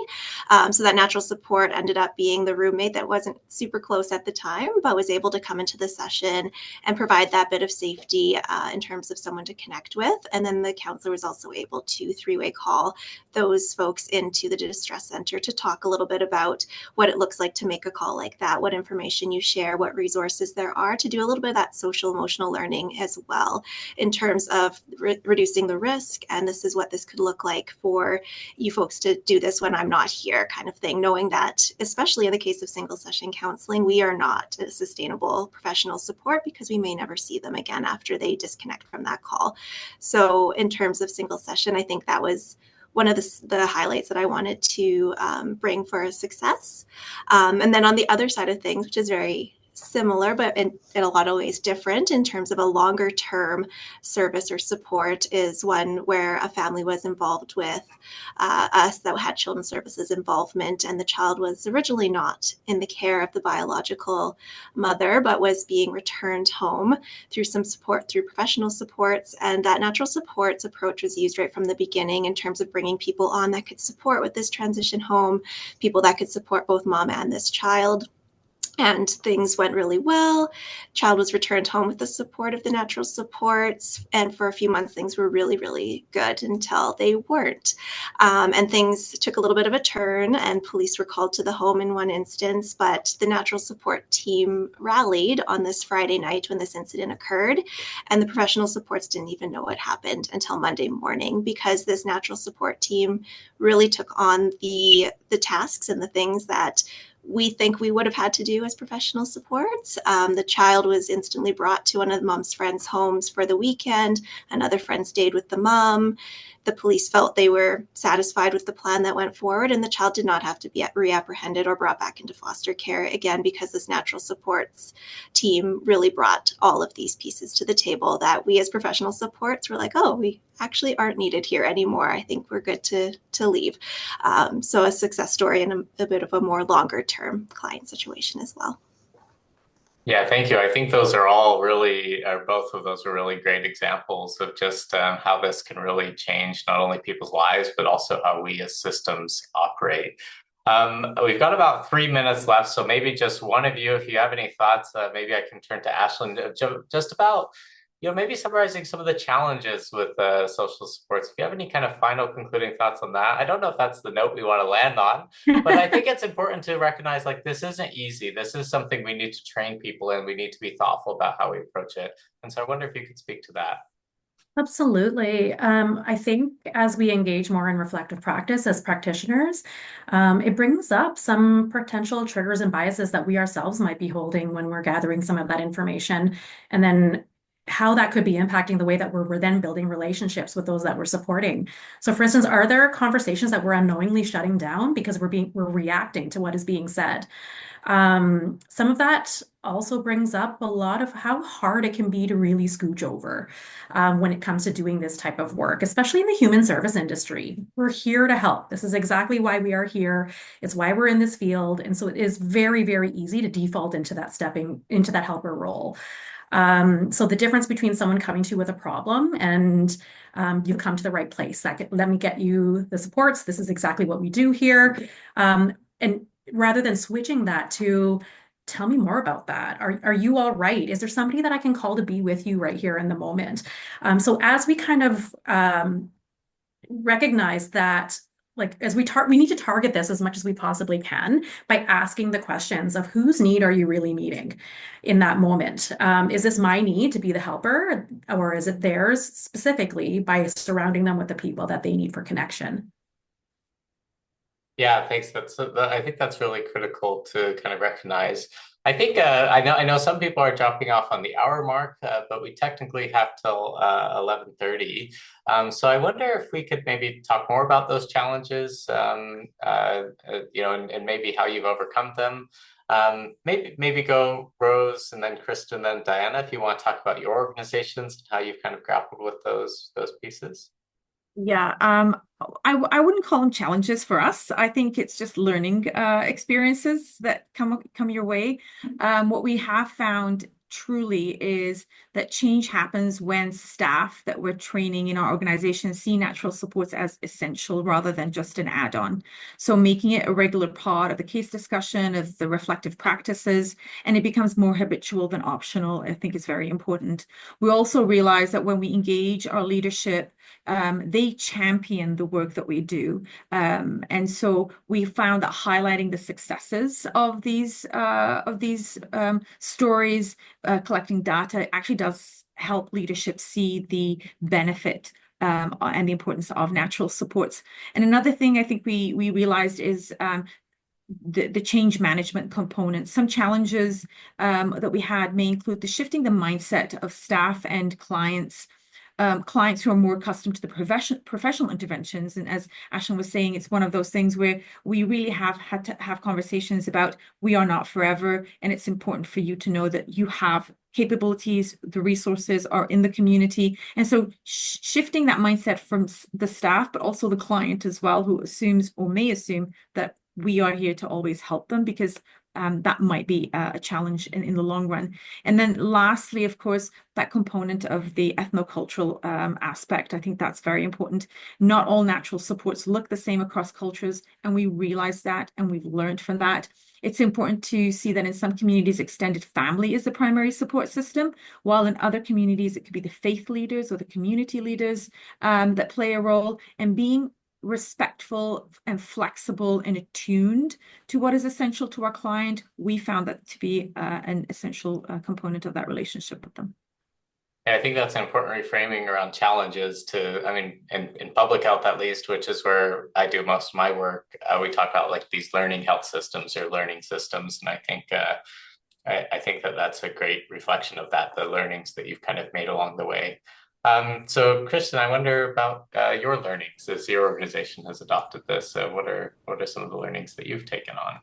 So that natural support ended up being the roommate that wasn't super close at the time, but was able to come into the session and provide that bit of safety in terms of someone to connect with. And then the counselor was also able to three-way call those folks into the distress center to talk a little bit about what it looks like to make a call like that, what information you share, what resources there are, to do a little bit of that social emotional learning as well in terms of reducing the risk. And this is what this could look like for you folks to do this when I'm not here, kind of thing, knowing that, especially in the case of single session counseling, we are not a sustainable professional support because we may never see them again after they disconnect from that call. So in terms of single session, I think that was one of the highlights that I wanted to bring for a success. And then on the other side of things, which is very similar, but in a lot of ways different in terms of a longer term service or support, is one where a family was involved with us that had children's services involvement, and the child was originally not in the care of the biological mother, but was being returned home through some support, through professional supports. And that natural supports approach was used right from the beginning in terms of bringing people on that could support with this transition home, people that could support both mom and this child. And things went really well. Child was returned home with the support of the natural supports. And for a few months, things were really, really good until they weren't. And things took a little bit of a turn, and police were called to the home in one instance. But the natural support team rallied on this Friday night when this incident occurred. And the professional supports didn't even know what happened until Monday morning, because this natural support team really took on the tasks and the things that we think we would have had to do as professional supports. The child was instantly brought to one of the mom's friends' homes for the weekend. Another friend stayed with the mom. The police felt they were satisfied with the plan that went forward, and the child did not have to be reapprehended or brought back into foster care again, because this natural supports team really brought all of these pieces to the table that we as professional supports were like, oh, we actually aren't needed here anymore. I think we're good to leave. So a success story and a bit of a more longer term client situation as well. Yeah, thank you. I think those are all really, or both of those are really great examples of just how this can really change not only people's lives, but also how we as systems operate. We've got about 3 minutes left, so maybe just one of you, if you have any thoughts, maybe I can turn to Ashlyn, just about, maybe summarizing some of the challenges with social supports. If you have any kind of final concluding thoughts on that, I don't know if that's the note we want to land on, but I think it's important to recognize, like, this isn't easy. This is something we need to train people in. We need to be thoughtful about how we approach it. And so I wonder if you could speak to that. Absolutely. I think as we engage more in reflective practice as practitioners, it brings up some potential triggers and biases that we ourselves might be holding when we're gathering some of that information, and then how that could be impacting the way that we're then building relationships with those that we're supporting. So for instance, are there conversations that we're unknowingly shutting down because we're reacting to what is being said? Some of that also brings up a lot of how hard it can be to really scooch over when it comes to doing this type of work, especially in the human service industry. We're here to help. This is exactly why we are here. It's why we're in this field. And so it is very, very easy to default into that stepping into that helper role. So the difference between someone coming to you with a problem and you've come to the right place. Let me get you the supports. This is exactly what we do here. And rather than switching that to, tell me more about that. Are you all right? Is there somebody that I can call to be with you right here in the moment? So as we kind of recognize that like as we need to target this as much as we possibly can by asking the questions of whose need are you really meeting in that moment? Is this my need to be the helper, or is it theirs specifically by surrounding them with the people that they need for connection? Yeah, thanks. I think that's really critical to kind of recognize. I think I know some people are dropping off on the hour mark, but we technically have till 11:30. So I wonder if we could maybe talk more about those challenges, and maybe how you've overcome them. Maybe go Rose and then Kristen, then Diana, if you want to talk about your organizations and how you've kind of grappled with those pieces. Yeah, I wouldn't call them challenges for us. I think it's just learning experiences that come your way. What we have found truly is that change happens when staff that we're training in our organization see natural supports as essential rather than just an add-on. So making it a regular part of the case discussion, of the reflective practices, and it becomes more habitual than optional, I think is very important. We also realize that when we engage our leadership, they champion the work that we do. And so we found that highlighting the successes of these stories, collecting data actually does help leadership see the benefit and the importance of natural supports. And another thing I think we realized is the change management component. Some challenges that we had may include the shifting the mindset of staff and clients who are more accustomed to the professional interventions. And as Ashlyn was saying, it's one of those things where we really have had to have conversations about we are not forever, and it's important for you to know that you have capabilities, the resources are in the community. And so shifting that mindset from the staff, but also the client as well, who assumes or may assume that we are here to always help them, because that might be a challenge in the long run. And then lastly, of course, that component of the ethnocultural aspect. I think that's very important. Not all natural supports look the same across cultures, and we realize that, and we've learned from that. It's important to see that in some communities, extended family is the primary support system, while in other communities, it could be the faith leaders or the community leaders that play a role. And being respectful and flexible and attuned to what is essential to our client, we found that to be an essential component of that relationship with them. Yeah, I think that's an important reframing around challenges I mean, in public health at least, which is where I do most of my work, we talk about like these learning health systems or learning systems. And I think that that's a great reflection of that, the learnings that you've kind of made along the way. So Kristen, I wonder about your learnings as your organization has adopted this. What are some of the learnings that you've taken on?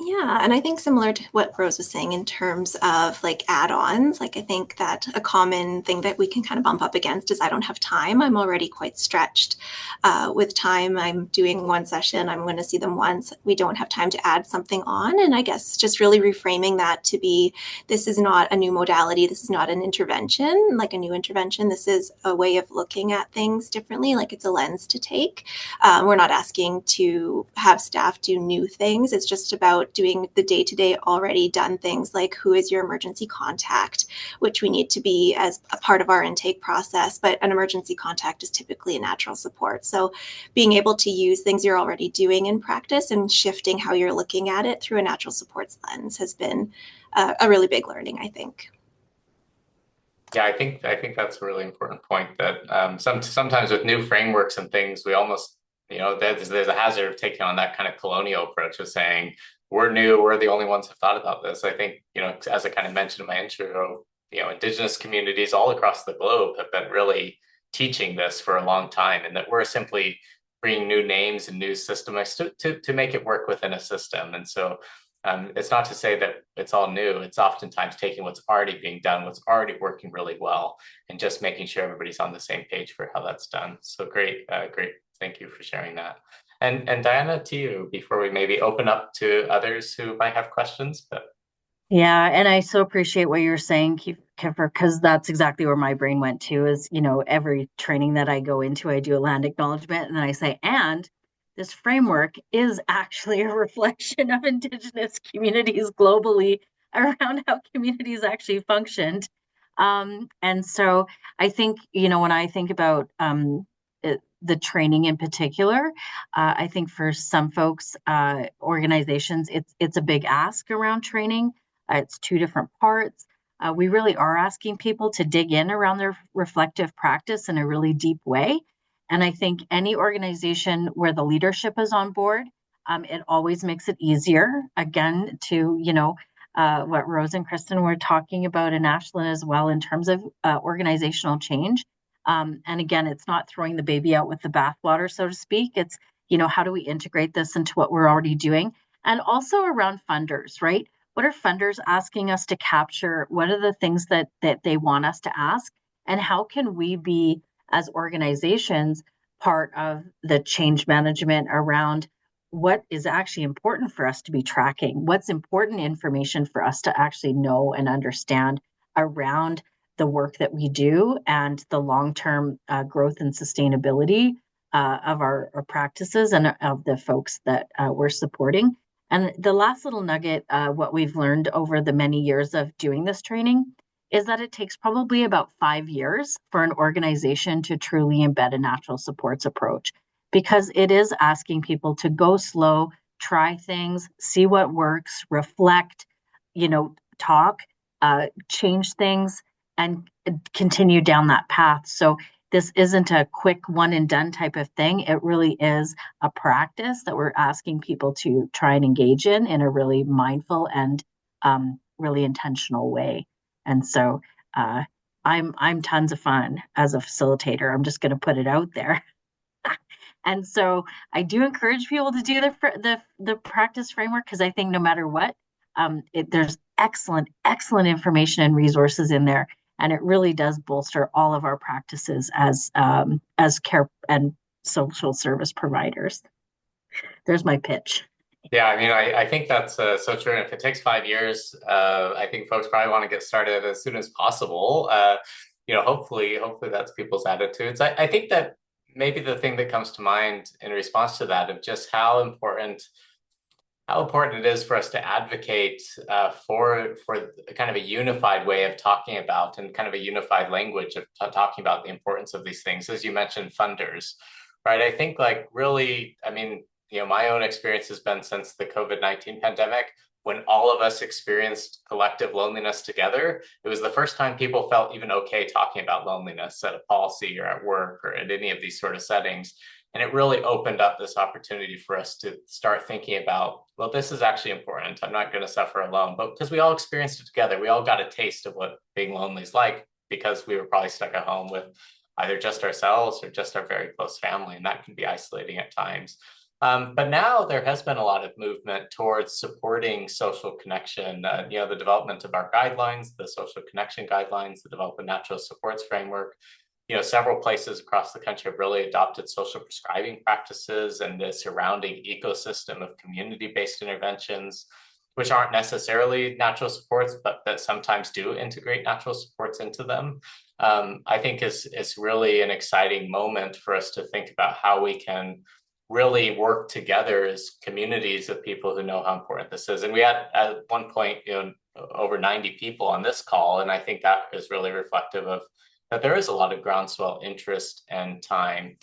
Yeah, and I think similar to what Rose was saying in terms of like add-ons, like I think that a common thing that we can kind of bump up against is I don't have time. I'm already quite stretched with time. I'm doing one session, I'm going to see them once. We don't have time to add something on. And I guess just really reframing that to be, this is not a new modality. This is not an intervention, like a new intervention. This is a way of looking at things differently, like it's a lens to take. We're not asking to have staff do new things. It's just about doing the day-to-day already done things, like who is your emergency contact, which we need to be as a part of our intake process, but an emergency contact is typically a natural support. So being able to use things you're already doing in practice and shifting how you're looking at it through a natural supports lens has been a really big learning, I think. Yeah, I think that's a really important point that sometimes with new frameworks and things, we almost, there's a hazard of taking on that kind of colonial approach of saying, we're new, we're the only ones who've thought about this. I think, as I kind of mentioned in my intro, Indigenous communities all across the globe have been really teaching this for a long time, and that we're simply bringing new names and new systems to make it work within a system. And so it's not to say that it's all new. It's oftentimes taking what's already being done, what's already working really well, and just making sure everybody's on the same page for how that's done. So great. Thank you for sharing that. And Diana, to you, before we maybe open up to others who might have questions. But Yeah, and I so appreciate what you're saying, Kiefer, because that's exactly where my brain went to is, every training that I go into, I do a land acknowledgement and then I say, and this framework is actually a reflection of Indigenous communities globally around how communities actually functioned. And so I think, when I think about the training in particular. I think for some folks, organizations, it's a big ask around training. It's two different parts. We really are asking people to dig in around their reflective practice in a really deep way. And I think any organization where the leadership is on board, it always makes it easier, again, to, what Rose and Kristen were talking about, and Ashlyn as well, in terms of organizational change. And again, it's not throwing the baby out with the bathwater, so to speak. It's, how do we integrate this into what we're already doing? And also around funders, right? What are funders asking us to capture? What are the things that they want us to ask? And how can we be, as organizations, part of the change management around what is actually important for us to be tracking? What's important information for us to actually know and understand around the work that we do and the long-term growth and sustainability of our practices and of the folks that we're supporting. And the last little nugget, what we've learned over the many years of doing this training, is that it takes probably about 5 years for an organization to truly embed a natural supports approach, because it is asking people to go slow, try things, see what works, reflect, talk, change things, and continue down that path. So this isn't a quick one and done type of thing. It really is a practice that we're asking people to try and engage in a really mindful and really intentional way. And so I'm tons of fun as a facilitator. I'm just going to put it out there. And so I do encourage people to do the practice framework, because I think no matter what, there's excellent information and resources in there, and it really does bolster all of our practices as care and social service providers. There's my pitch. Yeah, I mean, I think that's so true. And if it takes 5 years, I think folks probably want to get started as soon as possible. Hopefully that's people's attitudes. I think that maybe the thing that comes to mind in response to that, of just how important it is for us to advocate for kind of a unified way of talking about, and kind of a unified language of talking about the importance of these things. As you mentioned, funders, right? I think really, I mean, my own experience has been since the COVID-19 pandemic, when all of us experienced collective loneliness together. It was the first time people felt even okay talking about loneliness at a policy or at work or at any of these sort of settings. And it really opened up this opportunity for us to start thinking about, well, this is actually important. I'm not going to suffer alone, but because we all experienced it together, we all got a taste of what being lonely is like, because we were probably stuck at home with either just ourselves or just our very close family. And that can be isolating at times. But now there has been a lot of movement towards supporting social connection, the development of our guidelines, the social connection guidelines, the development natural supports framework. Several places across the country have really adopted social prescribing practices and the surrounding ecosystem of community-based interventions, which aren't necessarily natural supports, but that sometimes do integrate natural supports into them. I think is really an exciting moment for us to think about how we can really work together as communities of people who know how important this is. And we had at one point, over 90 people on this call. And I think that is really reflective of that there is a lot of groundswell interest and time.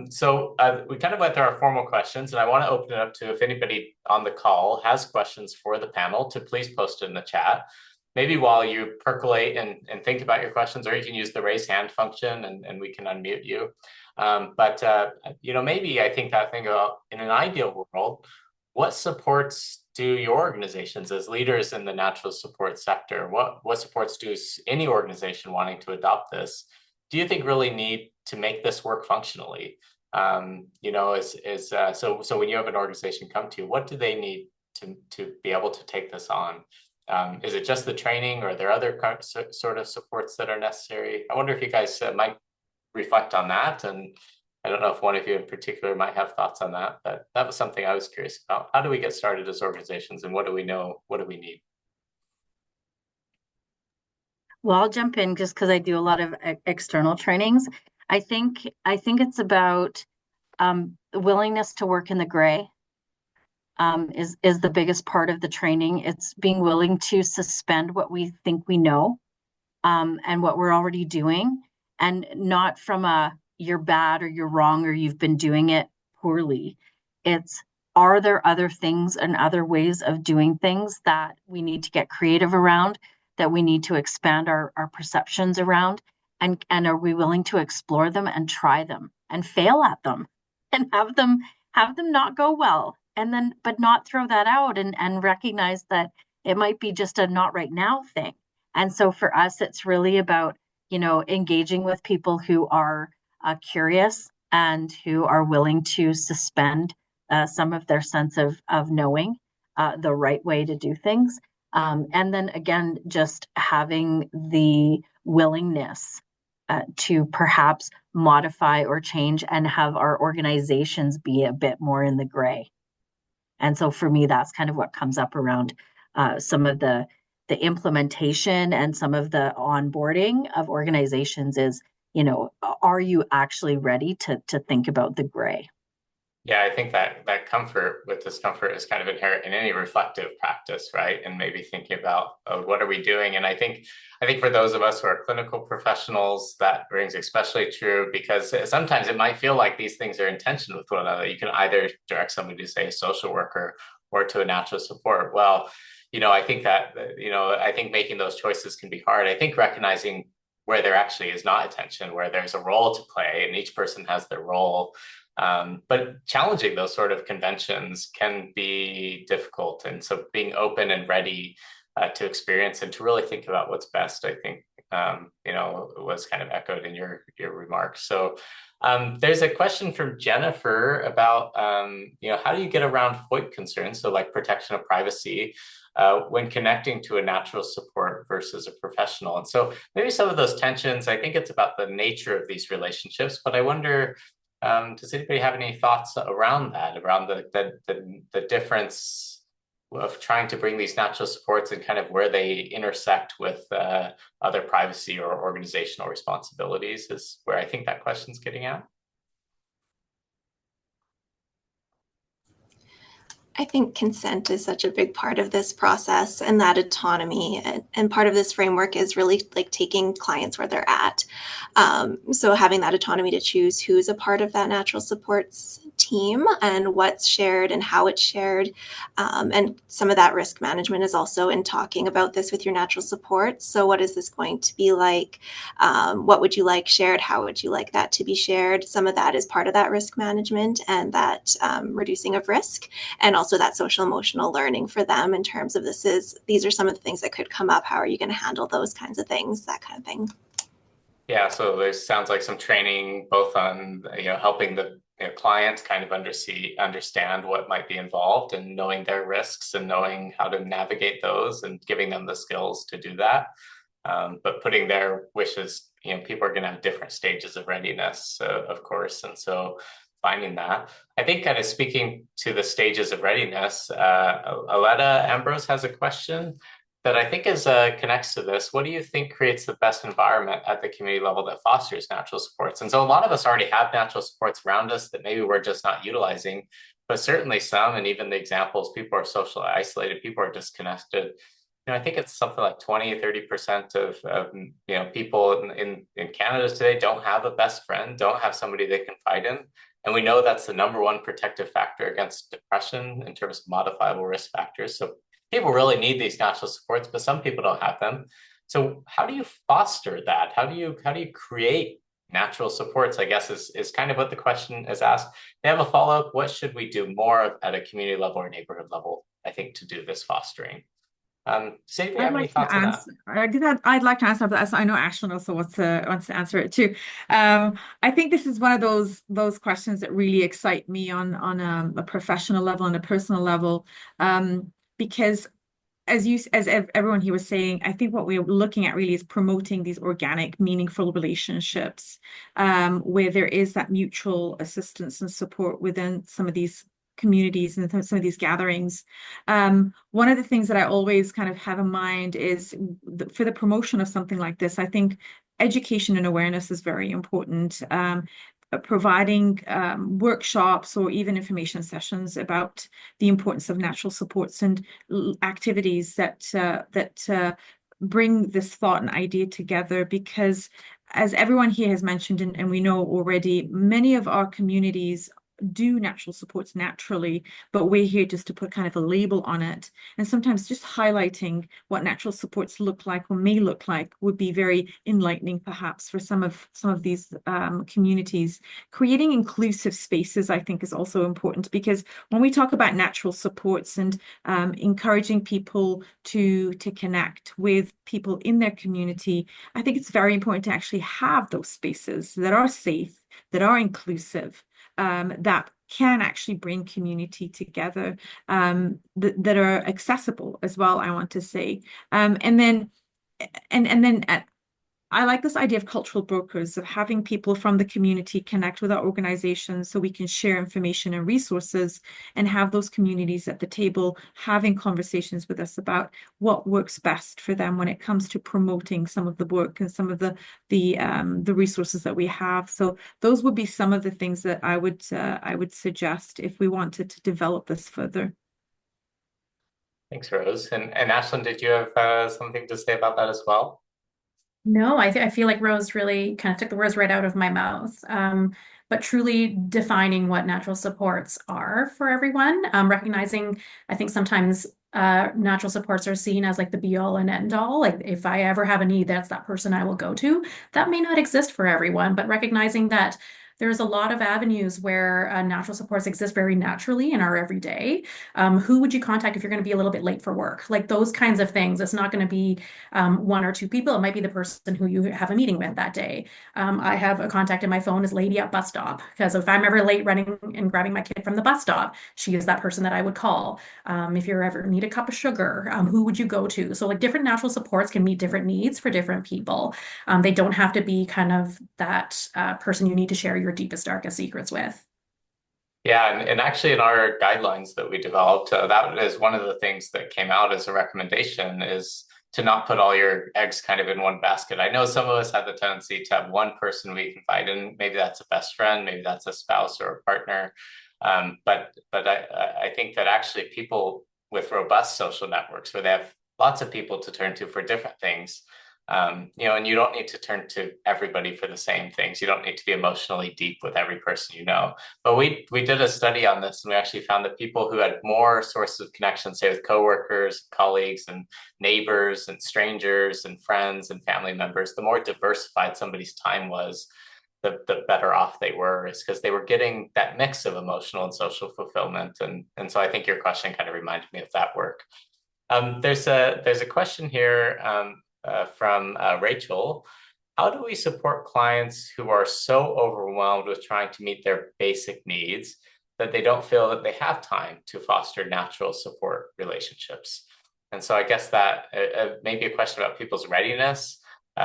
So we kind of went through our formal questions, and I want to open it up to, if anybody on the call has questions for the panel, to please post it in the chat. Maybe while you percolate and think about your questions, or you can use the raise hand function and we can unmute you. Maybe I think that thing about, in an ideal world, what supports do your organizations as leaders in the natural support sector? What supports do any organization wanting to adopt this, do you think really need to make this work functionally? So when you have an organization come to you, what do they need to be able to take this on? Is it just the training, or are there other sort of supports that are necessary? I wonder if you guys might reflect on that. And I don't know if one of you in particular might have thoughts on that, but that was something I was curious about. How do we get started as organizations, and what do we know? What do we need? Well, I'll jump in just because I do a lot of external trainings. I think it's about willingness to work in the gray. Is the biggest part of the training. It's being willing to suspend what we think we know, and what we're already doing, and not from a, you're bad or you're wrong or you've been doing it poorly. It's, are there other things and other ways of doing things that we need to get creative around, that we need to expand our perceptions around? And are we willing to explore them and try them and fail at them and have them not go well, and then but not throw that out and recognize that it might be just a not right now thing. And so for us, it's really about, engaging with people who are curious and who are willing to suspend some of their sense of knowing the right way to do things. And then again, just having the willingness to perhaps modify or change and have our organizations be a bit more in the gray. And so for me, that's kind of what comes up around some of the implementation and some of the onboarding of organizations is, are you actually ready to think about the gray? Yeah, I think that comfort with discomfort is kind of inherent in any reflective practice, right? And maybe thinking about what are we doing? And I think for those of us who are clinical professionals, that rings especially true, because sometimes it might feel like these things are in tension with one another. You can either direct somebody to, say, a social worker or to a natural support. Well, I think that, I think making those choices can be hard. I think recognizing where there actually is not a tension, where there's a role to play and each person has their role. But challenging those sort of conventions can be difficult. And so being open and ready to experience and to really think about what's best, I think, was kind of echoed in your remarks. So there's a question from Jennifer about, how do you get around FOIP concerns? So like protection of privacy when connecting to a natural support versus a professional. And so maybe some of those tensions, I think it's about the nature of these relationships, but I wonder, does anybody have any thoughts around that, around the difference of trying to bring these natural supports and kind of where they intersect with other privacy or organizational responsibilities, is where I think that question's getting at. I think consent is such a big part of this process, and that autonomy. And part of this framework is really like taking clients where they're at. So having that autonomy to choose who's a part of that natural supports team and what's shared and how it's shared. And some of that risk management is also in talking about this with your natural support. So what is this going to be like? What would you like shared? How would you like that to be shared? Some of that is part of that risk management and that reducing of risk, and also that social emotional learning for them in terms of these are some of the things that could come up. How are you going to handle those kinds of things, that kind of thing. Yeah, so there sounds like some training both on helping the clients kind of understand what might be involved and knowing their risks and knowing how to navigate those and giving them the skills to do that. But putting their wishes, people are going to have different stages of readiness, of course, and so finding that. I think kind of speaking to the stages of readiness, Aletta Ambrose has a question that I think connects to this. What do you think creates the best environment at the community level that fosters natural supports? And so a lot of us already have natural supports around us that maybe we're just not utilizing, but certainly some, and even the examples, people are socially isolated, people are disconnected. I think it's something like 20, 30% of people in Canada today don't have a best friend, don't have somebody they can confide in. And we know that's the #1 protective factor against depression in terms of modifiable risk factors. So people really need these natural supports, but some people don't have them. So how do you foster that? How do you create natural supports, I guess, is kind of what the question is asked. They have a follow-up. What should we do more of at a community level or neighborhood level, I think, to do this fostering? So do you have any thoughts on that? I'd like to answer that. I know Ashlyn also wants to answer it too. I think this is one of those questions that really excite me on a professional level and a personal level, because as everyone here was saying, I think what we're looking at really is promoting these organic, meaningful relationships, where there is that mutual assistance and support within some of these communities and some of these gatherings. One of the things that I always kind of have in mind is for the promotion of something like this, I think education and awareness is very important. Providing workshops or even information sessions about the importance of natural supports and activities that bring this thought and idea together, because as everyone here has mentioned, and we know already, many of our communities do natural supports naturally, but we're here just to put kind of a label on it. And sometimes just highlighting what natural supports look like or may look like would be very enlightening, perhaps, for some of these communities. Creating inclusive spaces, I think, is also important, because when we talk about natural supports and encouraging people to connect with people in their community, I think it's very important to actually have those spaces that are safe, that are inclusive, that can actually bring community together, that are accessible as well, I want to say. And then I like this idea of cultural brokers, of having people from the community connect with our organizations so we can share information and resources, and have those communities at the table having conversations with us about what works best for them when it comes to promoting some of the work and some of the resources that we have. So those would be some of the things that I would suggest if we wanted to develop this further. Thanks, Rose. And Ashlyn, did you have something to say about that as well? No, I feel like Rose really kind of took the words right out of my mouth. But truly defining what natural supports are for everyone, recognizing, I think sometimes natural supports are seen as like the be all and end all. Like if I ever have a need, that's that person I will go to. That may not exist for everyone, but recognizing that there's a lot of avenues where natural supports exist very naturally in our everyday. Who would you contact if you're going to be a little bit late for work? Like those kinds of things. It's not going to be one or two people. It might be the person who you have a meeting with that day. I have a contact in my phone as lady at bus stop, because if I'm ever late running and grabbing my kid from the bus stop, she is that person that I would call. If you ever need a cup of sugar, who would you go to? So like different natural supports can meet different needs for different people. They don't have to be kind of that person you need to share your deepest, darkest secrets with. Yeah, and actually in our guidelines that we developed, that is one of the things that came out as a recommendation, is to not put all your eggs kind of in one basket. I know some of us have the tendency to have one person we confide in. Maybe that's a best friend, maybe that's a spouse or a partner. But I think that actually people with robust social networks, where they have lots of people to turn to for different things, and you don't need to turn to everybody for the same things. You don't need to be emotionally deep with every person you know. But we did a study on this, and we actually found that people who had more sources of connection, say with coworkers, colleagues, and neighbors, and strangers, and friends, and family members, the more diversified somebody's time was, the better off they were, is because they were getting that mix of emotional and social fulfillment. And so I think your question kind of reminded me of that work. There's a question here from Rachel. How do we support clients who are so overwhelmed with trying to meet their basic needs that they don't feel that they have time to foster natural support relationships? And so I guess that may be a question about people's readiness.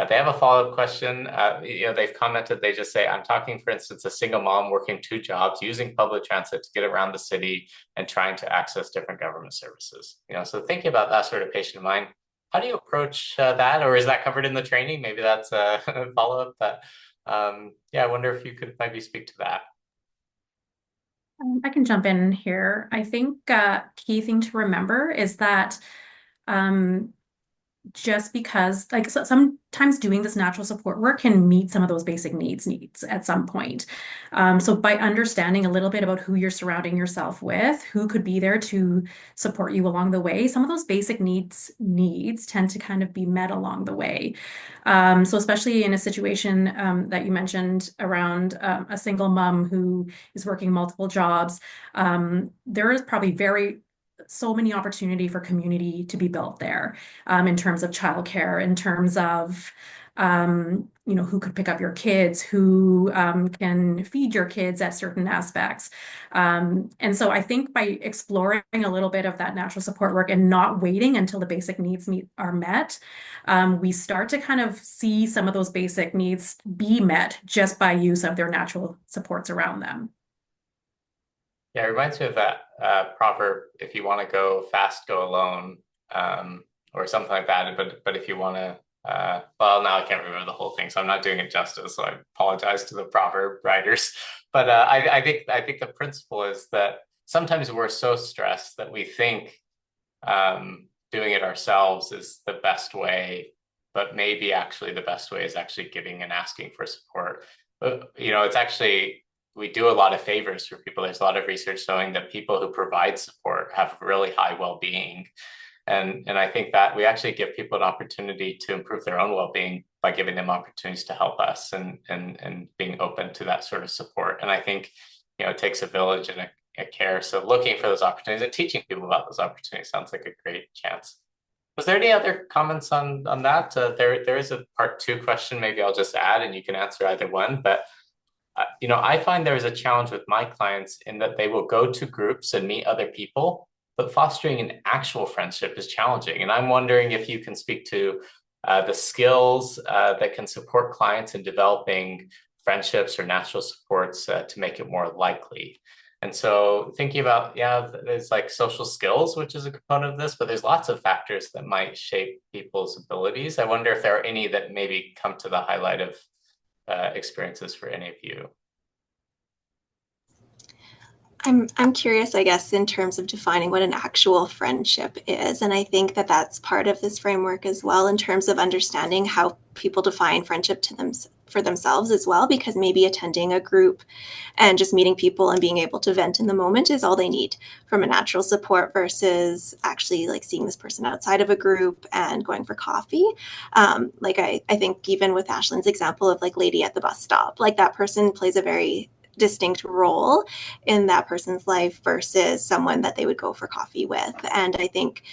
They have a follow-up question. They've commented, they just say, I'm talking, for instance, a single mom working 2 jobs, using public transit to get around the city and trying to access different government services. So thinking about that sort of patient in mind, how do you approach that? Or is that covered in the training? Maybe that's a follow-up. But yeah, I wonder if you could maybe speak to that. I can jump in here. I think key thing to remember is that just because like sometimes doing this natural support work can meet some of those basic needs at some point. So by understanding a little bit about who you're surrounding yourself with, who could be there to support you along the way, some of those basic needs tend to kind of be met along the way. So especially in a situation that you mentioned around a single mom who is working multiple jobs, there is probably so many opportunity for community to be built there, in terms of childcare, in terms of who could pick up your kids, who can feed your kids at certain aspects. And so I think by exploring a little bit of that natural support work and not waiting until the basic needs are met, we start to kind of see some of those basic needs be met just by use of their natural supports around them. Yeah, it reminds me of that proverb, if you want to go fast, go alone, or something like that. But if you want to, well, now I can't remember the whole thing, so I'm not doing it justice. So I apologize to the proverb writers. But I think the principle is that sometimes we're so stressed that we think doing it ourselves is the best way. but maybe actually the best way is actually giving and asking for support. But, it's actually, we do a lot of favors for people. There's a lot of research showing that people who provide support have really high well-being. And I think that we actually give people an opportunity to improve their own well-being by giving them opportunities to help us and being open to that sort of support. And I think, it takes a village and a care. So looking for those opportunities and teaching people about those opportunities sounds like a great chance. Was there any other comments on that? There is a part 2 question. Maybe I'll just add, and you can answer either one. But I find there is a challenge with my clients in that they will go to groups and meet other people, but fostering an actual friendship is challenging. And I'm wondering if you can speak to the skills that can support clients in developing friendships or natural supports to make it more likely. And so thinking about, there's like social skills, which is a component of this, but there's lots of factors that might shape people's abilities. I wonder if there are any that maybe come to the highlight of experiences for any of you. I'm curious, I guess, in terms of defining what an actual friendship is. And I think that that's part of this framework as well, in terms of understanding how people define friendship for themselves as well, because maybe attending a group and just meeting people and being able to vent in the moment is all they need from a natural support versus actually like seeing this person outside of a group and going for coffee. I think even with Ashlyn's example of like lady at the bus stop, like that person plays a very distinct role in that person's life versus someone that they would go for coffee with. And I think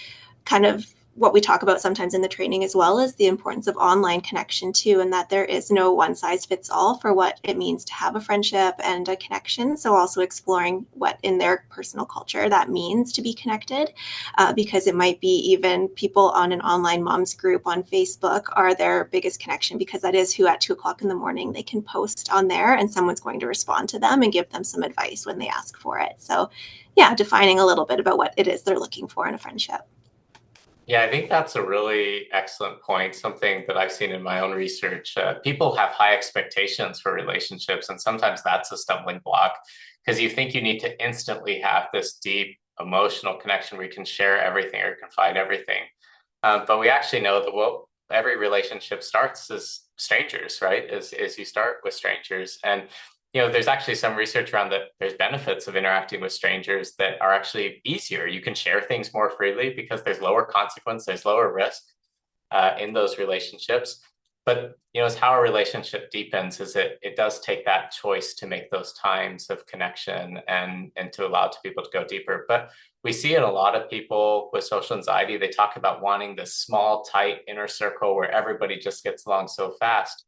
kind of what we talk about sometimes in the training as well is the importance of online connection too, and that there is no one size fits all for what it means to have a friendship and a connection. So also exploring what in their personal culture that means to be connected, because it might be even people on an online moms group on Facebook are their biggest connection, because that is who at 2:00 in the morning they can post on there and someone's going to respond to them and give them some advice when they ask for it. So yeah, defining a little bit about what it is they're looking for in a friendship. Yeah, I think that's a really excellent point. Something that I've seen in my own research. People have high expectations for relationships, and sometimes that's a stumbling block because you think you need to instantly have this deep emotional connection where you can share everything or confide everything. But we actually know that every relationship starts as strangers, right? As you start with strangers. And there's actually some research around that there's benefits of interacting with strangers that are actually easier. You can share things more freely because there's lower consequence, there's lower risk in those relationships. But as how a relationship deepens is it does take that choice to make those times of connection and to allow people to go deeper. But we see in a lot of people with social anxiety, they talk about wanting this small, tight inner circle where everybody just gets along so fast.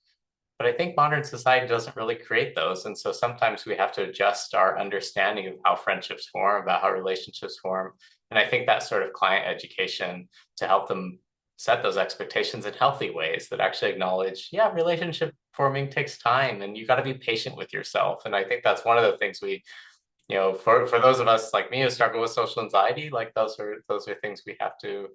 But I think modern society doesn't really create those. And so sometimes we have to adjust our understanding of how friendships form, about how relationships form. And I think that sort of client education to help them set those expectations in healthy ways that actually acknowledge, relationship forming takes time and you got to be patient with yourself. And I think that's one of the things we, for those of us like me who struggle with social anxiety, like those are things we have to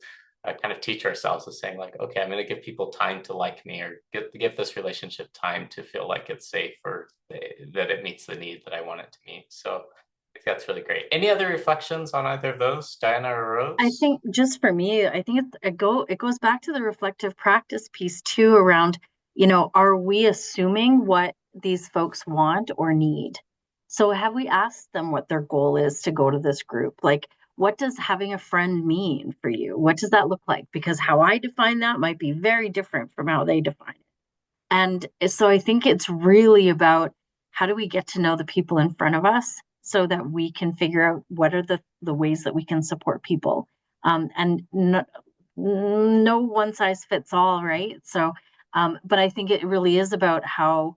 kind of teach ourselves, as saying like, okay, I'm going to give people time to like me, or give this relationship time to feel like it's safe, or that it meets the need that I want it to meet. So I think that's really great. Any other reflections on either of those, Diana or Rose? I think just for me, I think it goes back to the reflective practice piece too, around, are we assuming what these folks want or need? So have we asked them what their goal is to go to this group? Like, what does having a friend mean for you? What does that look like? Because how I define that might be very different from how they define it. And so I think it's really about how do we get to know the people in front of us so that we can figure out what are the ways that we can support people. And no one size fits all, right? So, but I think it really is about how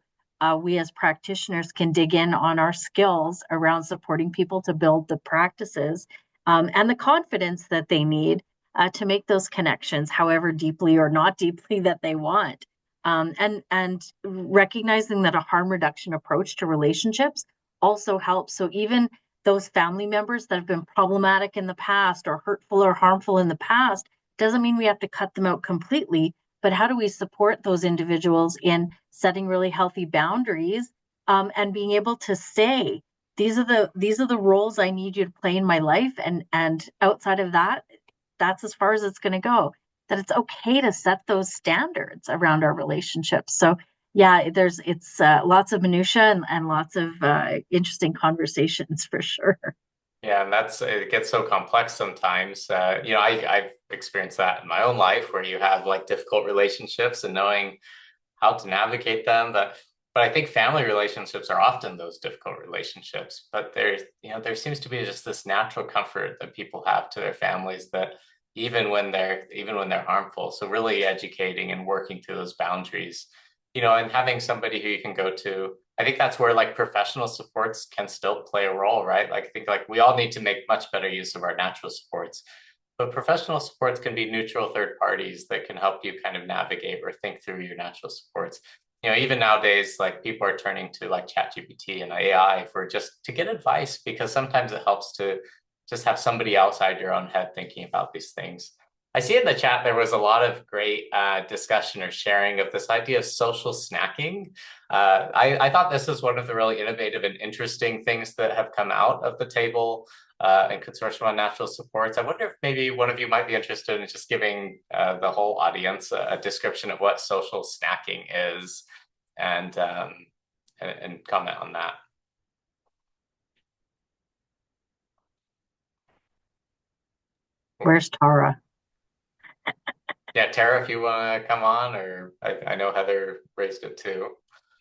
we as practitioners can dig in on our skills around supporting people to build the practices and the confidence that they need to make those connections, however deeply or not deeply that they want. And recognizing that a harm reduction approach to relationships also helps. So even those family members that have been problematic in the past or hurtful or harmful in the past doesn't mean we have to cut them out completely. But how do we support those individuals in setting really healthy boundaries and being able to say, these are the roles I need you to play in my life, and outside of that, that's as far as it's going to go. that it's okay to set those standards around our relationships. So yeah, it's lots of minutia and lots of interesting conversations for sure. Yeah, and it gets so complex sometimes. I've experienced that in my own life where you have like difficult relationships and knowing how to navigate them. But I think family relationships are often those difficult relationships. But there seems to be just this natural comfort that people have to their families that even when they're harmful. So really educating and working through those boundaries, and having somebody who you can go to. I think that's where like professional supports can still play a role, right? Like I think like we all need to make much better use of our natural supports. But professional supports can be neutral third parties that can help you kind of navigate or think through your natural supports. Even nowadays, like people are turning to like ChatGPT and AI for just to get advice because sometimes it helps to just have somebody outside your own head thinking about these things. I see in the chat there was a lot of great discussion or sharing of this idea of social snacking. I thought this is one of the really innovative and interesting things that have come out of the table and Consortium on Natural Supports. I wonder if maybe one of you might be interested in just giving the whole audience a description of what social snacking is and comment on that. Where's Tara? Yeah, Tara, if you want to come on, or I know Heather raised it too.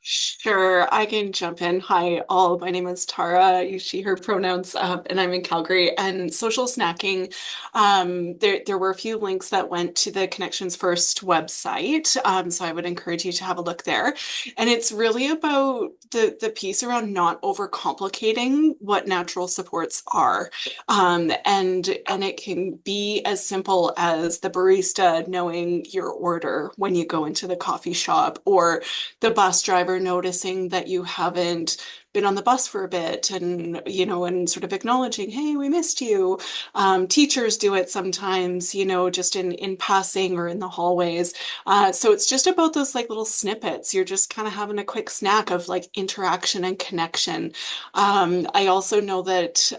Sure, I can jump in. Hi, all. My name is Tara, she, her pronouns, and I'm in Calgary. And social snacking, there were a few links that went to the Connections First website, so I would encourage you to have a look there. And it's really about the piece around not overcomplicating what natural supports are, and it can be as simple as the barista knowing your order when you go into the coffee shop, or the bus driver noticing that you haven't been on the bus for a bit and sort of acknowledging, hey, we missed you. Teachers do it sometimes, just in passing or in the hallways. So it's just about those like little snippets. You're just kind of having a quick snack of like interaction and connection. I also know that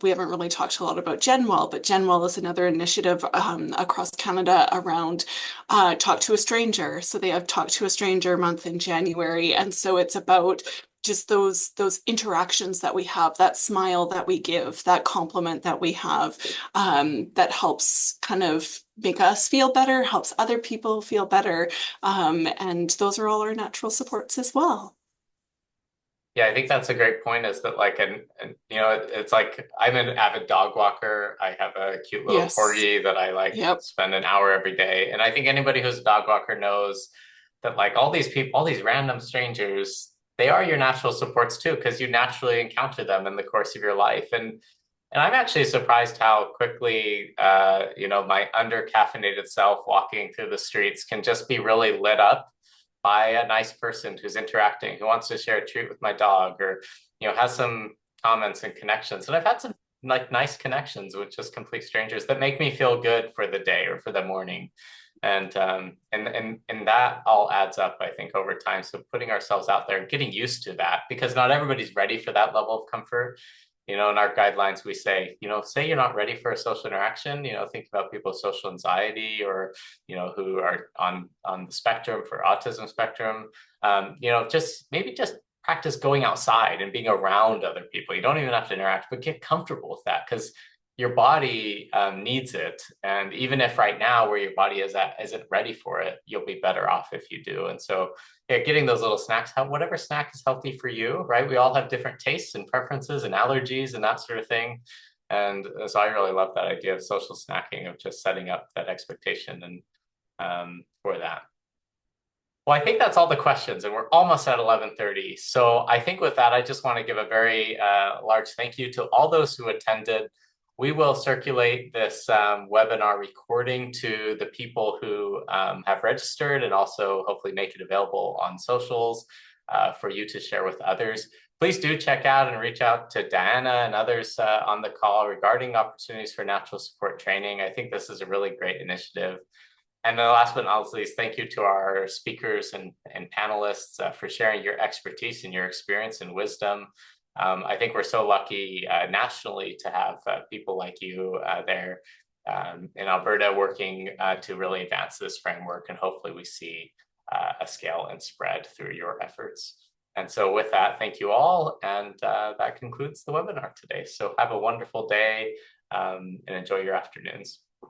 we haven't really talked a lot about GenWell, but GenWell is another initiative across Canada around Talk to a Stranger. So they have Talk to a Stranger month in January. And so it's about just those interactions that we have, that smile that we give, that compliment that we have, that helps kind of make us feel better, helps other people feel better. And those are all our natural supports as well. Yeah, I think that's a great point is that like, and it's like, I'm an avid dog walker. I have a cute little Yes. corgi that I like Yep. spend an hour every day. And I think anybody who's a dog walker knows that like all these people, all these random strangers, they are your natural supports too, because you naturally encounter them in the course of your life. And I'm actually surprised how quickly, my under caffeinated self walking through the streets can just be really lit up by a nice person who's interacting, who wants to share a treat with my dog, or has some comments and connections. And I've had some like nice connections with just complete strangers that make me feel good for the day or for the morning. And that all adds up, I think, over time. So putting ourselves out there and getting used to that, because not everybody's ready for that level of comfort. In our guidelines, we say, say you're not ready for a social interaction, think about people with social anxiety or, who are on the spectrum for autism spectrum, just practice going outside and being around other people. You don't even have to interact, but get comfortable with that because your body needs it. And even if right now where your body is at isn't ready for it, you'll be better off if you do. And so yeah, getting those little snacks, whatever snack is healthy for you, right? We all have different tastes and preferences and allergies and that sort of thing. And so I really love that idea of social snacking, of just setting up that expectation and for that. Well, I think that's all the questions, and we're almost at 11:30. So I think with that, I just want to give a very large thank you to all those who attended. We will circulate this webinar recording to the people who have registered and also hopefully make it available on socials for you to share with others. Please do check out and reach out to Diana and others on the call regarding opportunities for natural support training. I think this is a really great initiative. And then last but not least, thank you to our speakers and panelists for sharing your expertise and your experience and wisdom. I think we're so lucky nationally to have people like you there in Alberta working to really advance this framework, and hopefully we see a scale and spread through your efforts. And so with that, thank you all, and that concludes the webinar today. So have a wonderful day and enjoy your afternoons.